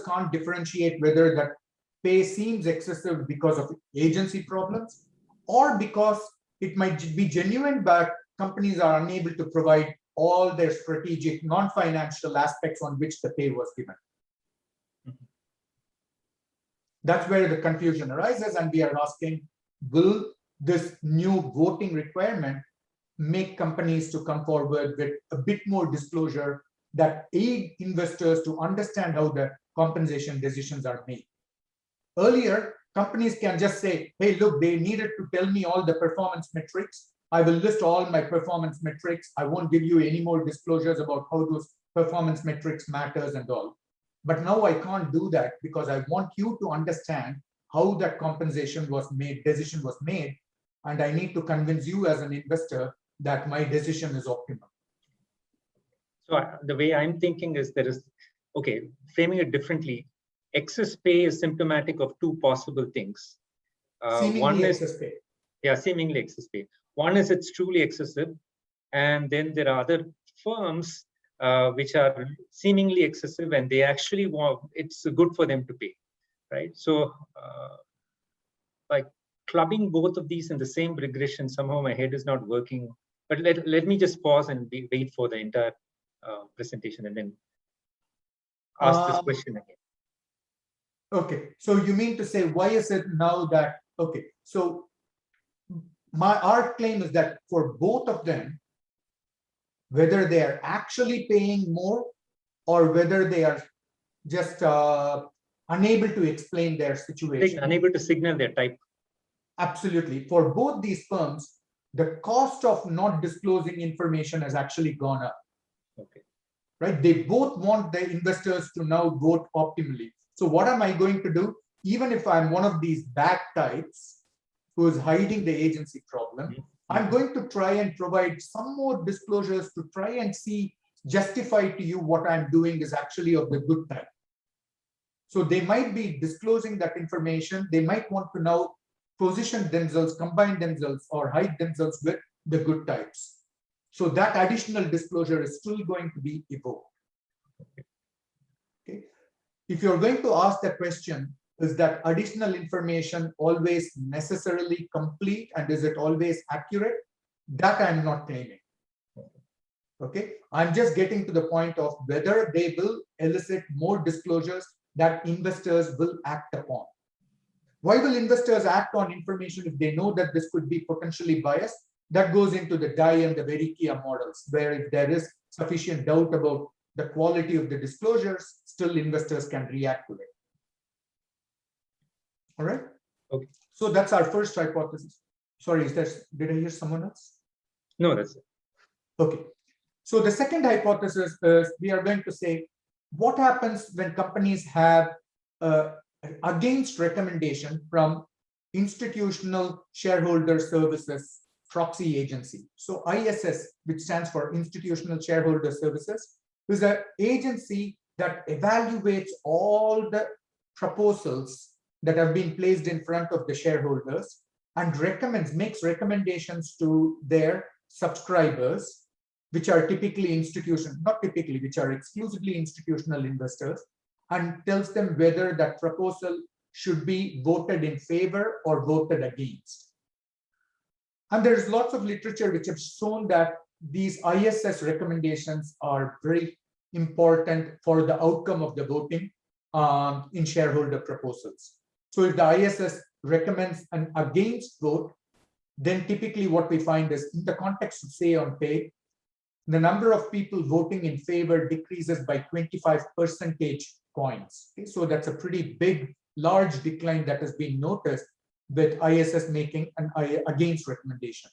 can't differentiate whether that pay seems excessive because of agency problems or because it might be genuine, but companies are unable to provide all their strategic non-financial aspects on which the pay was given. That's where the confusion arises, and we are asking, will this new voting requirement make companies to come forward with a bit more disclosure that aid investors to understand how the compensation decisions are made? Earlier, companies can just say, hey, look, they needed to tell me all the performance metrics. I will list all my performance metrics. I won't give you any more disclosures about how those performance metrics matters and all. But now I can't do that because I want you to understand how that compensation was made, decision was made, and I need to convince you as an investor that my decision is optimal. So the way I'm thinking is okay, framing it differently, excess pay is symptomatic of two possible things. Seemingly excess pay. Yeah, seemingly excess pay. One is it's truly excessive, and then there are other firms which are seemingly excessive, and they actually want, it's good for them to pay, right? So by clubbing both of these in the same regression, somehow my head is not working. But let me just pause and wait for the entire presentation and then ask this question again. Okay, so you mean to say, why is it now that, okay, so our claim is that for both of them, whether they are actually paying more or whether they are just unable to explain their situation. Unable to signal their type. Absolutely. For both these firms, the cost of not disclosing information has actually gone up. Okay. Right? They both want the investors to now vote optimally. So what am I going to do? Even if I'm one of these bad types who is hiding the agency problem, I'm going to try and provide some more disclosures to try and justify to you what I'm doing is actually of the good type. So they might be disclosing that information. They might want to now position themselves, combine themselves, or hide themselves with the good types. So that additional disclosure is still going to be evoked. Okay. If you're going to ask the question, is that additional information always necessarily complete and is it always accurate? That I'm not claiming. Okay, I'm just getting to the point of whether they will elicit more disclosures that investors will act upon. Why will investors act on information if they know that this could be potentially biased? That goes into the DIE and the Verikia models, where if there is sufficient doubt about the quality of the disclosures, still investors can react to it. All right. Okay. So that's our first hypothesis. Sorry, did I hear someone else? No, that's it. Okay. So the second hypothesis is we are going to say, what happens when companies have against recommendation from institutional shareholder services proxy agency? So ISS, which stands for Institutional Shareholder Services, is an agency that evaluates all the proposals that have been placed in front of the shareholders and makes recommendations to their subscribers, which are typically which are exclusively institutional investors, and tells them whether that proposal should be voted in favor or voted against. And there's lots of literature which have shown that these ISS recommendations are very important for the outcome of the voting in shareholder proposals. So if the ISS recommends an against vote, then typically what we find is in the context of say on pay, the number of people voting in favor decreases by 25 percentage points. Okay? So that's a pretty big, large decline that has been noticed with ISS making an against recommendation.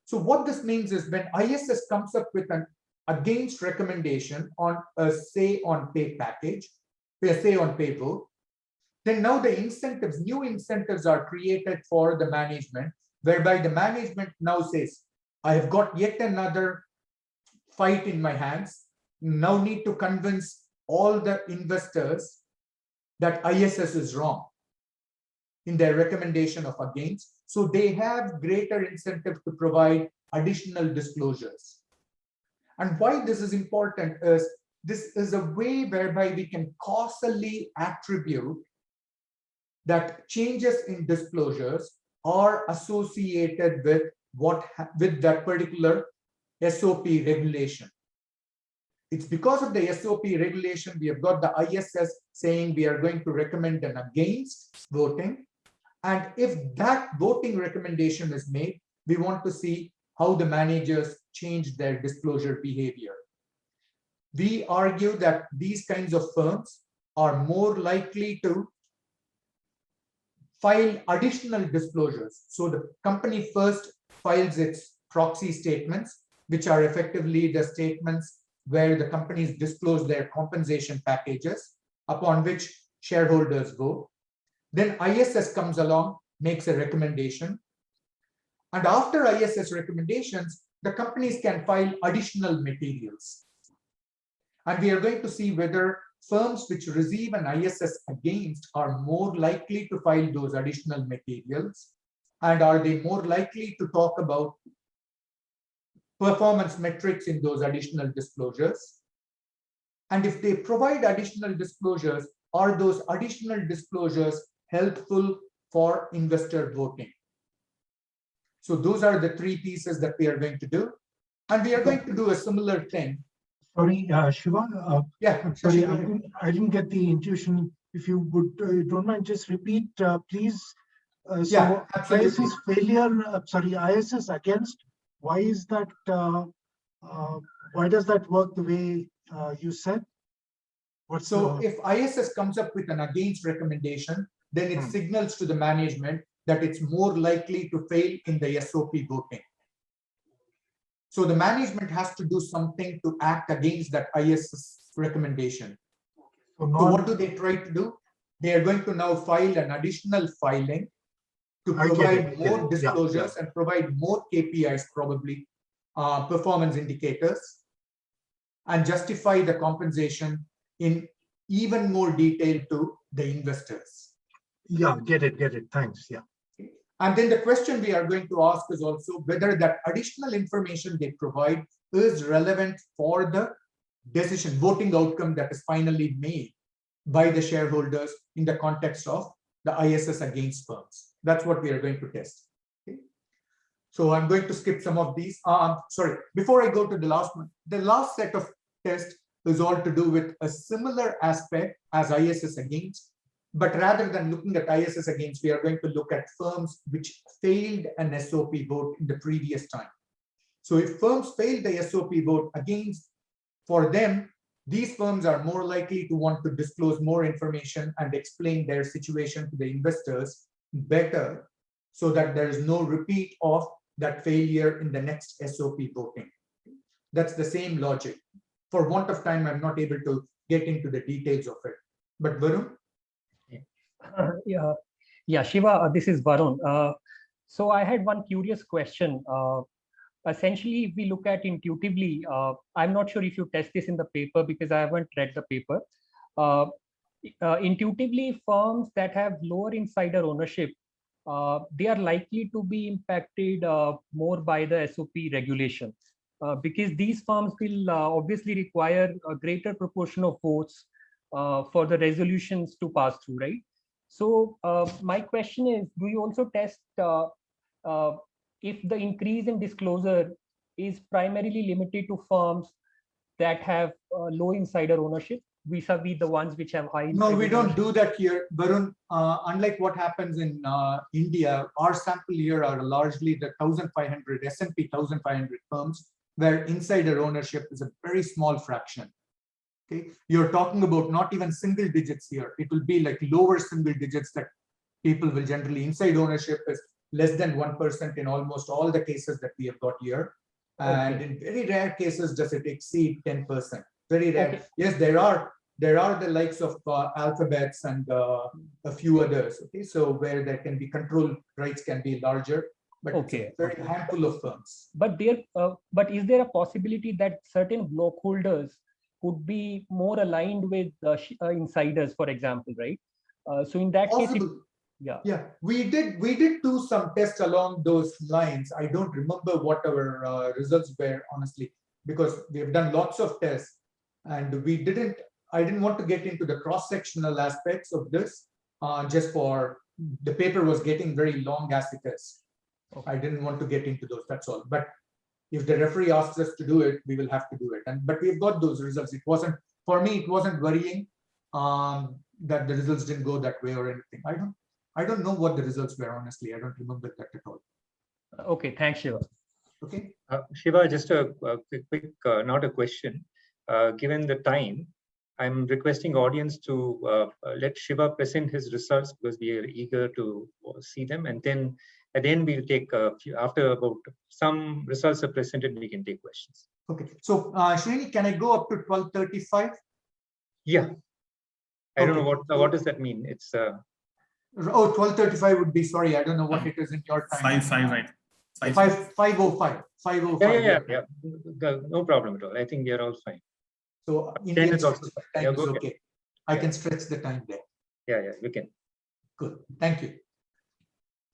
So what this means is when ISS comes up with an against recommendation on a say on pay package, a say on pay vote, then now the incentives, new incentives are created for the management, whereby the management now says, I have got yet another fight in my hands, now need to convince all the investors that ISS is wrong in their recommendation of against. So they have greater incentive to provide additional disclosures. And why this is important is this is a way whereby we can causally attribute that changes in disclosures are associated with with that particular SOP regulation. It's because of the SOP regulation, we have got the ISS saying we are going to recommend an against voting. And if that voting recommendation is made, we want to see how the managers change their disclosure behavior. We argue that these kinds of firms are more likely to file additional disclosures. So the company first files its proxy statements, which are effectively the statements where the companies disclose their compensation packages, upon which shareholders vote. Then ISS comes along, makes a recommendation. And after ISS recommendations, the companies can file additional materials. And we are going to see whether firms which receive an ISS against are more likely to file those additional materials, and are they more likely to talk about performance metrics in those additional disclosures, And if they provide additional disclosures, are those additional disclosures helpful for investor voting? So those are the three pieces that we are going to do. And we are going to do a similar thing. Sorry, Shiva. Yeah, sorry, I didn't get the intuition. If you would, don't mind, just repeat, please. Yeah, absolutely. ISS failure, ISS against, why is that, why does that work the way you said? If ISS comes up with an against recommendation, then it signals to the management that it's more likely to fail in the SOP voting. So the management has to do something to act against that ISS recommendation. So what do they try to do? They are going to now file an additional filing to provide more disclosures and provide more KPIs, probably performance indicators, and justify the compensation in even more detail to the investors. Yeah, get it. Thanks. Yeah. And then the question we are going to ask is also whether that additional information they provide is relevant for the decision, voting outcome that is finally made by the shareholders in the context of the ISS against firms. That's what we are going to test. Okay. So I'm going to skip some of these. Sorry, before I go to the last one, the last set of tests is all to do with a similar aspect as ISS against. But rather than looking at ISS against, we are going to look at firms which failed an SOP vote in the previous time. So if firms failed the SOP vote against, for them, these firms are more likely to want to disclose more information and explain their situation to the investors better, so that there is no repeat of that failure in the next SOP voting. That's the same logic. For want of time, I'm not able to get into the details of it. But Varun? Yeah, Shiva, this is Varun. So I had one curious question. Essentially, if we look at intuitively, I'm not sure if you test this in the paper because I haven't read the paper. Intuitively, firms that have lower insider ownership, they are likely to be impacted more by the SOP regulation, because these firms will obviously require a greater proportion of votes for the resolutions to pass through, right? So my question is, do you also test if the increase in disclosure is primarily limited to firms that have low insider ownership vis-a-vis the ones which have high? No, we don't do that here, Varun. Unlike what happens in India, our sample here are largely the 1,500 S&P 1,500 firms where insider ownership is a very small fraction. Okay, you're talking about not even single digits here. It will be like lower single digits that people will generally. Inside ownership is less than 1% in almost all the cases that we have got here. And in very rare cases, does it exceed 10%? Very rare. Okay. Yes, there are the likes of Alphabets and a few others. Okay, so where there can be control rights can be larger, but very handful of firms. But is there a possibility that certain block holders could be more aligned with insiders, for example, right? So in that case, we did do some tests along those lines. I don't remember what our results were, honestly, because we have done lots of tests, and I didn't want to get into the cross-sectional aspects of this, just for the paper was getting very long as it is. I didn't want to get into those, that's all. But if the referee asks us to do it, we will have to do it. But we've got those results. It wasn't, for me, it wasn't worrying that the results didn't go that way or anything. I don't know what the results were, honestly. I don't remember that at all. Okay, thanks, Shiva. Okay. Shiva, just a quick, not a question. Given the time, I'm requesting audience to let Shiva present his results because we are eager to see them. And then at the end, we'll take a few, after about some results are presented, we can take questions. Okay. So, Srini, can I go up to 12:35? Yeah. I don't know what does that mean. It's 12:35 would be, sorry, I don't know what it is in your time. 5:05. 5:05. Yeah. No problem at all. I think we are all fine. So Indian is also time is okay. I can stretch the time there. Yeah, we can. Good. Thank you.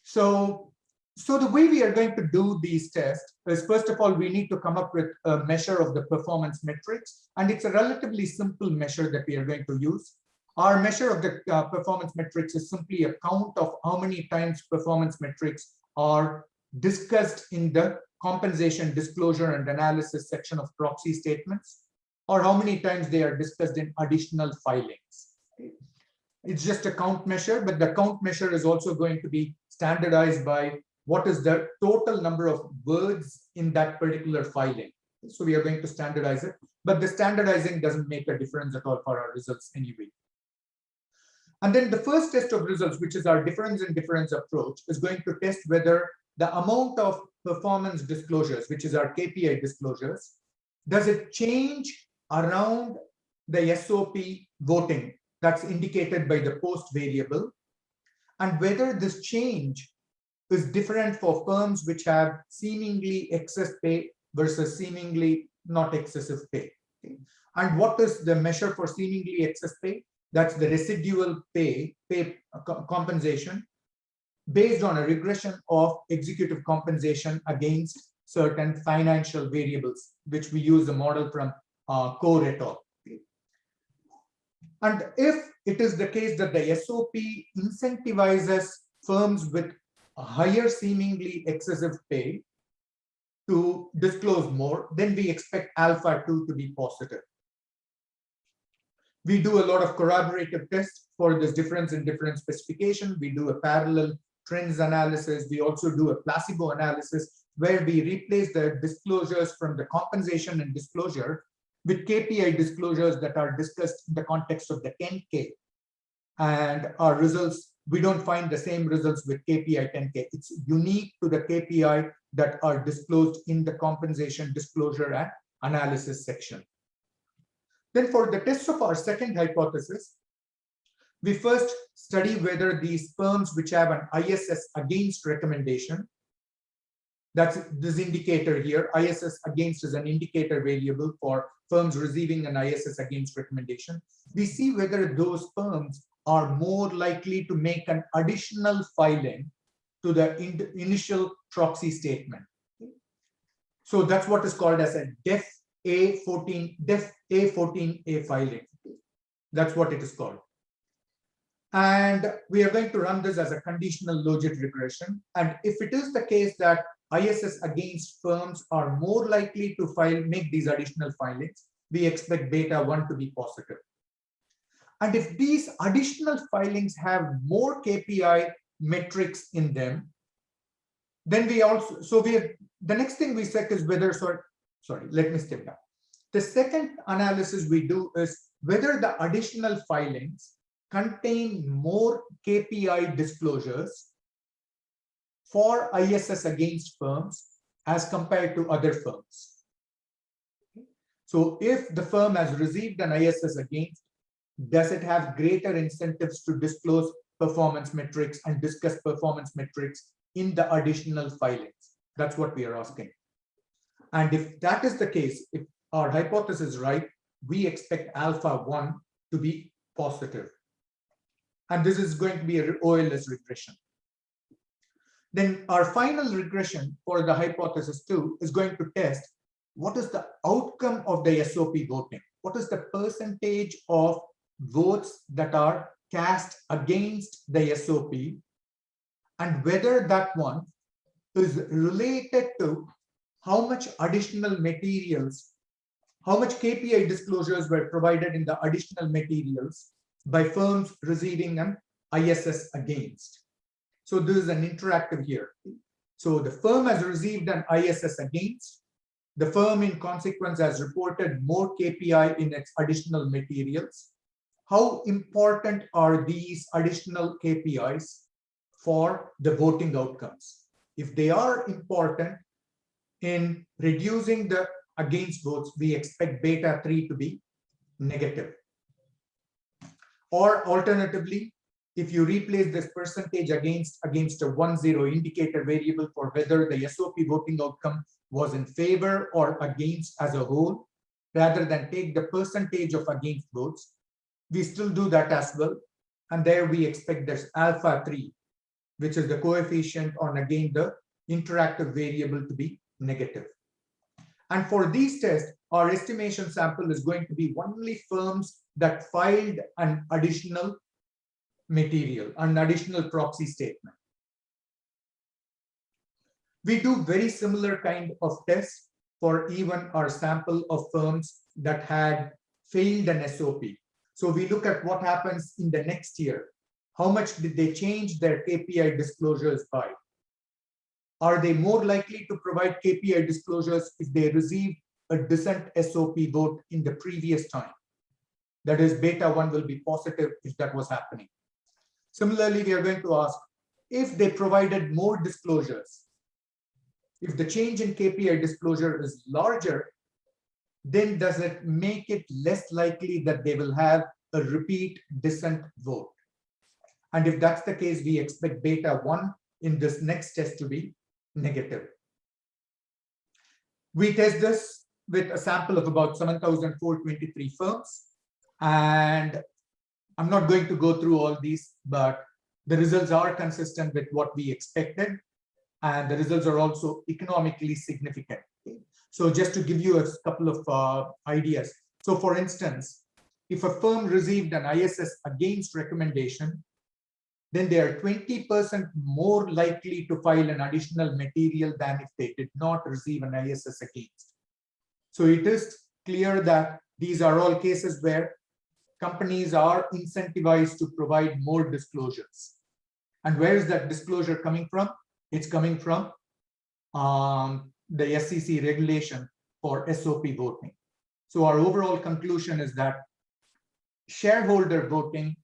So So the way we are going to do these tests is, first of all, we need to come up with a measure of the performance metrics, and it's a relatively simple measure that we are going to use. Our measure of the performance metrics is simply a count of how many times performance metrics are discussed in the compensation disclosure and analysis section of proxy statements, or how many times they are discussed in additional filings. It's just a count measure, but the count measure is also going to be standardized by what is the total number of words in that particular filing. So we are going to standardize it, but the standardizing doesn't make a difference at all for our results anyway. And then the first test of results, which is our difference in difference approach, is going to test whether the amount of performance disclosures, which is our KPI disclosures, does it change around the SOP voting that's indicated by the post variable, and whether this change is different for firms which have seemingly excess pay versus seemingly not excessive pay. Okay. And what is the measure for seemingly excess pay? That's the residual pay compensation based on a regression of executive compensation against certain financial variables, which we use the model from Core et al. And if it is the case that the SOP incentivizes firms with a higher seemingly excessive pay to disclose more, then we expect alpha 2 to be positive. We do a lot of corroborative tests for this difference in difference specification. We do a parallel trends analysis. We also do a placebo analysis where we replace the disclosures from the compensation and disclosure with KPI disclosures that are discussed in the context of the 10K. And our results, we don't find the same results with KPI 10K. It's unique to the KPI that are disclosed in the compensation disclosure and analysis section. Then for the test of our second hypothesis, we first study whether these firms which have an ISS against recommendation, that's this indicator here, ISS against is an indicator variable for firms receiving an ISS against recommendation. We see whether those firms are more likely to make an additional filing to the initial proxy statement. So that's what is called as a DEF A14A filing. That's what it is called. And we are going to run this as a conditional logit regression. And if it is the case that ISS against firms are more likely to make these additional filings, we expect beta 1 to be positive. And if these additional filings have more KPI metrics in them, then we also, the next thing we check is whether, sorry, let me step back. The second analysis we do is whether the additional filings contain more KPI disclosures for ISS against firms as compared to other firms. So if the firm has received an ISS against, does it have greater incentives to disclose performance metrics and discuss performance metrics in the additional filings? That's what we are asking. And if that is the case, if our hypothesis is right, we expect alpha 1 to be positive. And this is going to be an OLS regression. Then our final regression for the hypothesis 2 is going to test what is the outcome of the SOP voting. What is the percentage of votes that are cast against the SOP, and whether that one is related to how much additional materials, how much KPI disclosures were provided in the additional materials by firms receiving an ISS against. So this is an interactive here. So the firm has received an ISS against. The firm in consequence has reported more KPI in its additional materials. How important are these additional KPIs for the voting outcomes? If they are important in reducing the against votes, we expect beta 3 to be negative. Or alternatively, if you replace this percentage against a 1-0 indicator variable for whether the SOP voting outcome was in favor or against as a whole, rather than take the percentage of against votes, we still do that as well. And there we expect there's alpha 3, which is the coefficient on, again, the interactive variable to be negative. And for these tests, our estimation sample is going to be only firms that filed an additional material, an additional proxy statement. We do very similar kind of tests for even our sample of firms that had failed an SOP. So we look at what happens in the next year. How much did they change their KPI disclosures by? Are they more likely to provide KPI disclosures if they received a dissent SOP vote in the previous time? That is, beta 1 will be positive if that was happening. Similarly, we are going to ask if they provided more disclosures. If the change in KPI disclosure is larger, then does it make it less likely that they will have a repeat dissent vote? And if that's the case, we expect beta 1 in this next test to be negative. We test this with a sample of about 7,423 firms. And I'm not going to go through all these, but the results are consistent with what we expected. And the results are also economically significant. So just to give you a couple of ideas. So for instance, if a firm received an ISS against recommendation, then they are 20% more likely to file an additional material than if they did not receive an ISS against. So it is clear that these are all cases where companies are incentivized to provide more disclosures. And where is that disclosure coming from? It's coming from the SEC regulation for SOP voting. So our overall conclusion is that shareholder voting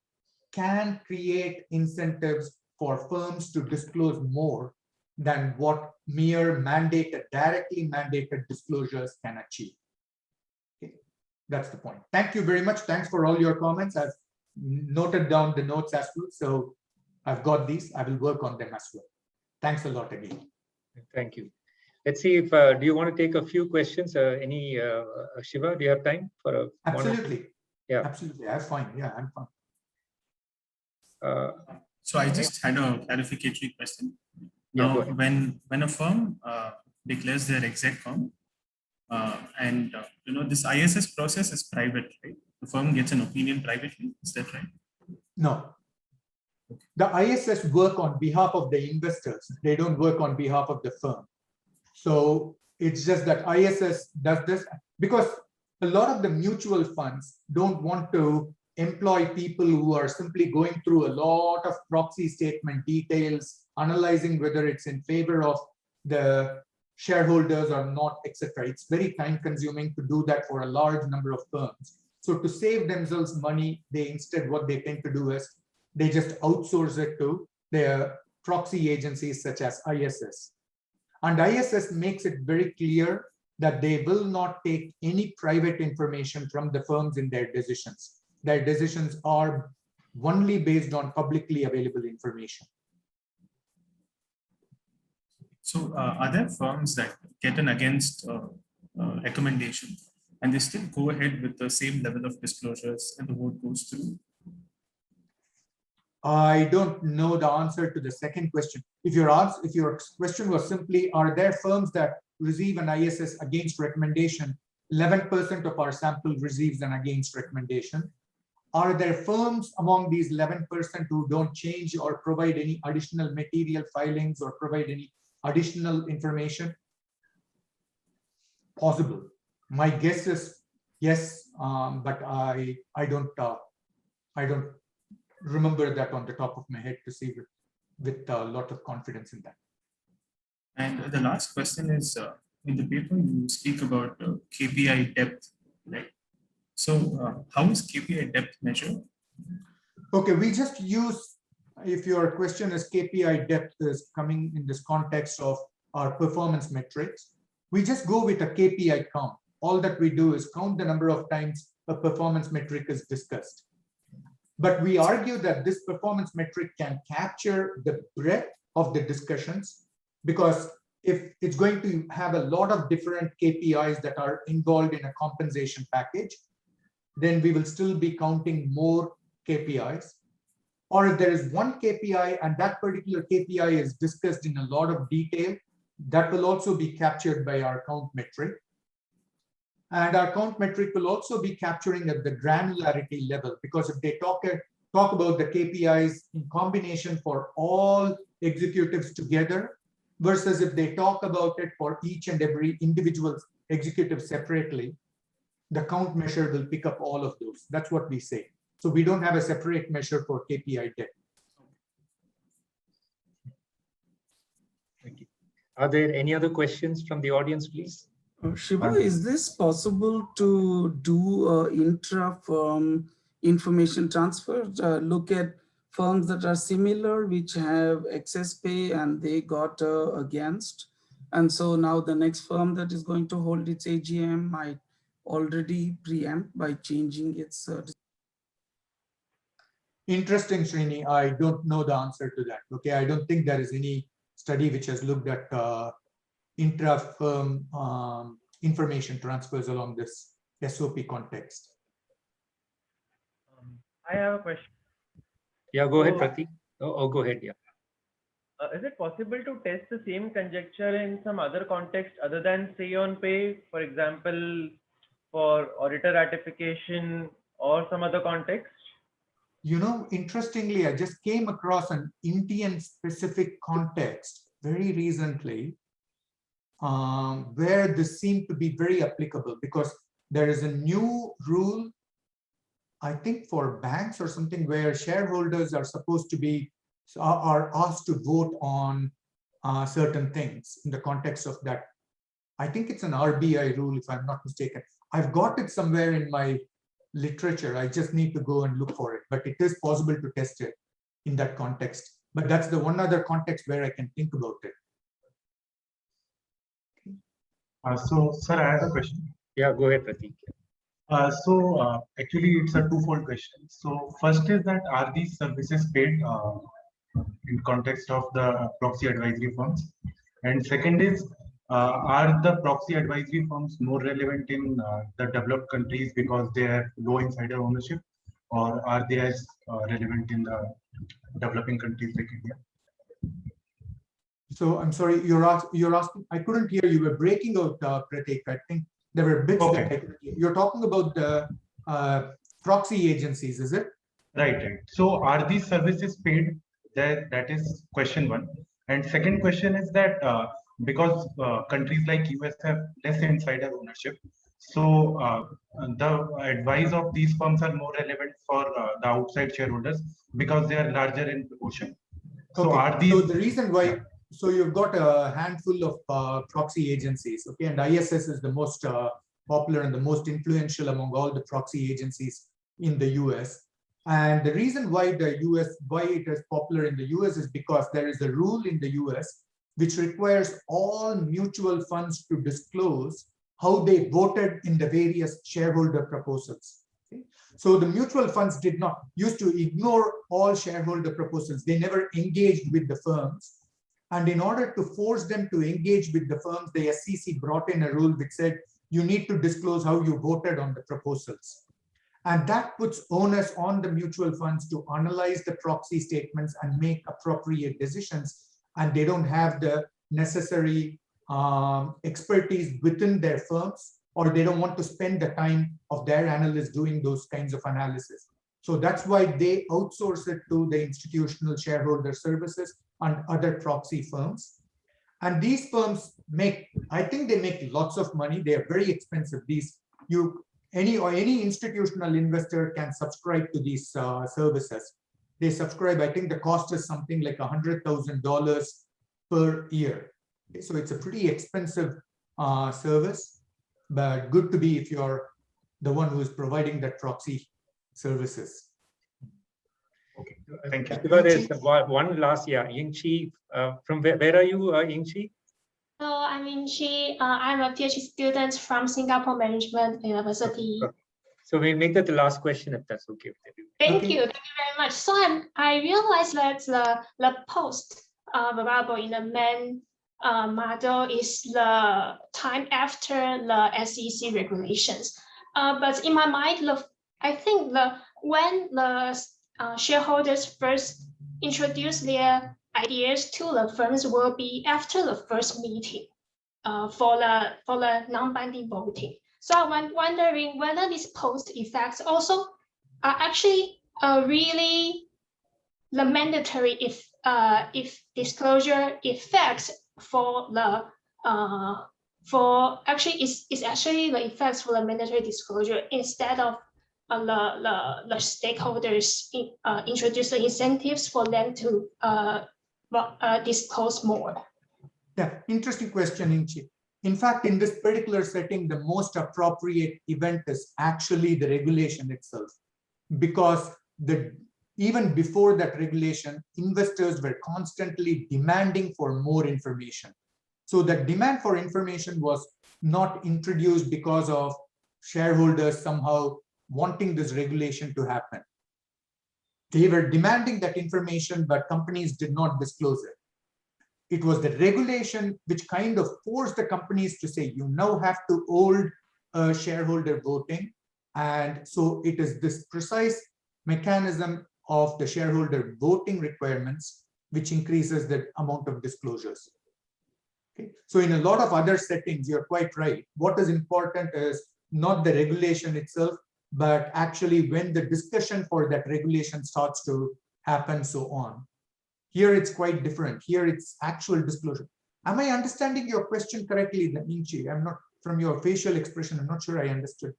can create incentives for firms to disclose more than what mere mandated, directly mandated disclosures can achieve. Okay. That's the point. Thank you very much. Thanks for all your comments. I've noted down the notes as well. So I've got these. I will work on them as well. Thanks a lot again. Thank you. Let's see if, do you want to take a few questions? Shiva, do you have time for a Absolutely. Yeah. Absolutely. I'm fine. Yeah, I'm fine. So I just had a clarificatory question. Yeah, Now, when a firm declares their exec com, and this ISS process is private, right? The firm gets an opinion privately. Is that right? No. The ISS work on behalf of the investors. They don't work on behalf of the firm. So it's just that ISS does this because a lot of the mutual funds don't want to employ people who are simply going through a lot of proxy statement details, analyzing whether it's in favor of the shareholders or not, etc. It's very time consuming to do that for a large number of firms. So to save themselves money, they instead what they tend to do is they just outsource it to their proxy agencies such as ISS. And ISS makes it very clear that they will not take any private information from the firms in their decisions. Their decisions are only based on publicly available information. So are there firms that get an against recommendation and they still go ahead with the same level of disclosures and the vote goes through? I don't know the answer to the second question. If your question was simply, are there firms that receive an ISS against recommendation? 11% of our sample receives an against recommendation. Are there firms among these 11% who don't change or provide any additional material filings or provide any additional information? Possible. My guess is yes, but I don't remember that on the top of my head to say with a lot of confidence in that. And the last question is, in the paper you speak about KPI depth, right? So how is KPI depth measured? Okay, we just use, if your question is KPI depth is coming in this context of our performance metrics, we just go with a KPI count. All that we do is count the number of times a performance metric is discussed. But we argue that this performance metric can capture the breadth of the discussions, because if it's going to have a lot of different KPIs that are involved in a compensation package, then we will still be counting more KPIs. Or if there is one KPI and that particular KPI is discussed in a lot of detail, that will also be captured by our count metric. And our count metric will also be capturing at the granularity level, because if they talk about the KPIs in combination for all executives together, versus if they talk about it for each and every individual executive separately, the count measure will pick up all of those. That's what we say. So we don't have a separate measure for KPI debt. Thank you. Are there any other questions from the audience, please? Shiva, is this possible to do intra-firm information transfer? Look at firms that are similar, which have excess pay and they got against. And so now the next firm that is going to hold its AGM might already preempt by changing its. Interesting, Srini. I don't know the answer to that. Okay, I don't think there is any study which has looked at intra-firm information transfers along this SOP context. I have a question. Yeah, go ahead, Pratik. Oh, go ahead. Yeah. Is it possible to test the same conjecture in some other context other than say on pay, for example, for auditor ratification or some other context? You know, interestingly, I just came across an Indian specific context very recently where this seemed to be very applicable, because there is a new rule, I think for banks or something, where shareholders are supposed to be, are asked to vote on certain things in the context of that. I think it's an RBI rule, if I'm not mistaken. I've got it somewhere in my literature. I just need to go and look for it, but it is possible to test it in that context. But that's the one other context where I can think about it. So, sir, I have a question. Yeah, go ahead, Pratik. Actually, it's a twofold question. So, first is that are these services paid in context of the proxy advisory firms? And second is, are the proxy advisory firms more relevant in the developed countries because they have low insider ownership, or are they as relevant in the developing countries like India? So I'm sorry, you're asking, I couldn't hear you. Were breaking out, Pratik. I think there were bits that I couldn't hear. You're talking about the proxy agencies, is it? Right. So are these services paid? That is question one. And second question is that because countries like US have less insider ownership, so the advice of these firms are more relevant for the outside shareholders because they are larger in proportion. So are these? So the reason why, so you've got a handful of proxy agencies, okay, and ISS is the most popular and the most influential among all the proxy agencies in the US. And the reason why why it is popular in the US is because there is a rule in the US which requires all mutual funds to disclose how they voted in the various shareholder proposals. Okay? So the mutual funds used to ignore all shareholder proposals. They never engaged with the firms. And in order to force them to engage with the firms, the SEC brought in a rule which said, you need to disclose how you voted on the proposals. And that puts onus on the mutual funds to analyze the proxy statements and make appropriate decisions. And they don't have the necessary expertise within their firms, or they don't want to spend the time of their analysts doing those kinds of analysis. So that's why they outsource it to the institutional shareholder services and other proxy firms. And these firms I think they make lots of money. They are very expensive. Any institutional investor can subscribe to these services. They subscribe, I think the cost is something like $100,000 per year. Okay, so it's a pretty expensive service, but good to be if you're the one who is providing that proxy services. Okay, thank you. There's one last, Yingqi, from where are you, Yingqi? I'm Yingqi. I'm a PhD student from Singapore Management University. So we make that the last question, if that's okay with you. Thank you very much. So I realized that the post variable in the main model is the time after the SEC regulations. But in my mind, I think when the shareholders first introduce their ideas to the firms will be after the first meeting for the non-binding voting. So I'm wondering whether these post effects also are actually really the mandatory if disclosure effects for the for actually is actually the effects for the mandatory disclosure instead of the stakeholders introduce the incentives for them to disclose more. Yeah, interesting question, Inchi. In fact, in this particular setting, the most appropriate event is actually the regulation itself, because even before that regulation, investors were constantly demanding for more information. So the demand for information was not introduced because of shareholders somehow wanting this regulation to happen. They were demanding that information, but companies did not disclose it. It was the regulation which kind of forced the companies to say, you now have to hold shareholder voting. And so it is this precise mechanism of the shareholder voting requirements which increases the amount of disclosures. Okay. So in a lot of other settings, you're quite right. What is important is not the regulation itself, but actually when the discussion for that regulation starts to happen, so on. Here it's quite different. Here it's actual disclosure. Am I understanding your question correctly, Inchi? I'm not, from your facial expression, I'm not sure I understood.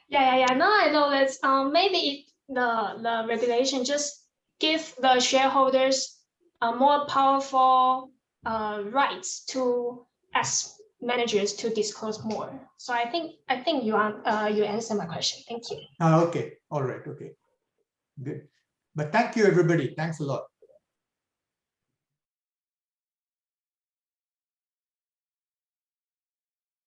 Yeah. No, I know that maybe the regulation just give the shareholders more powerful rights to as managers to disclose more. So I think you answered my question. Thank you. Okay. All right. Okay. Good. But thank you, everybody. Thanks a lot.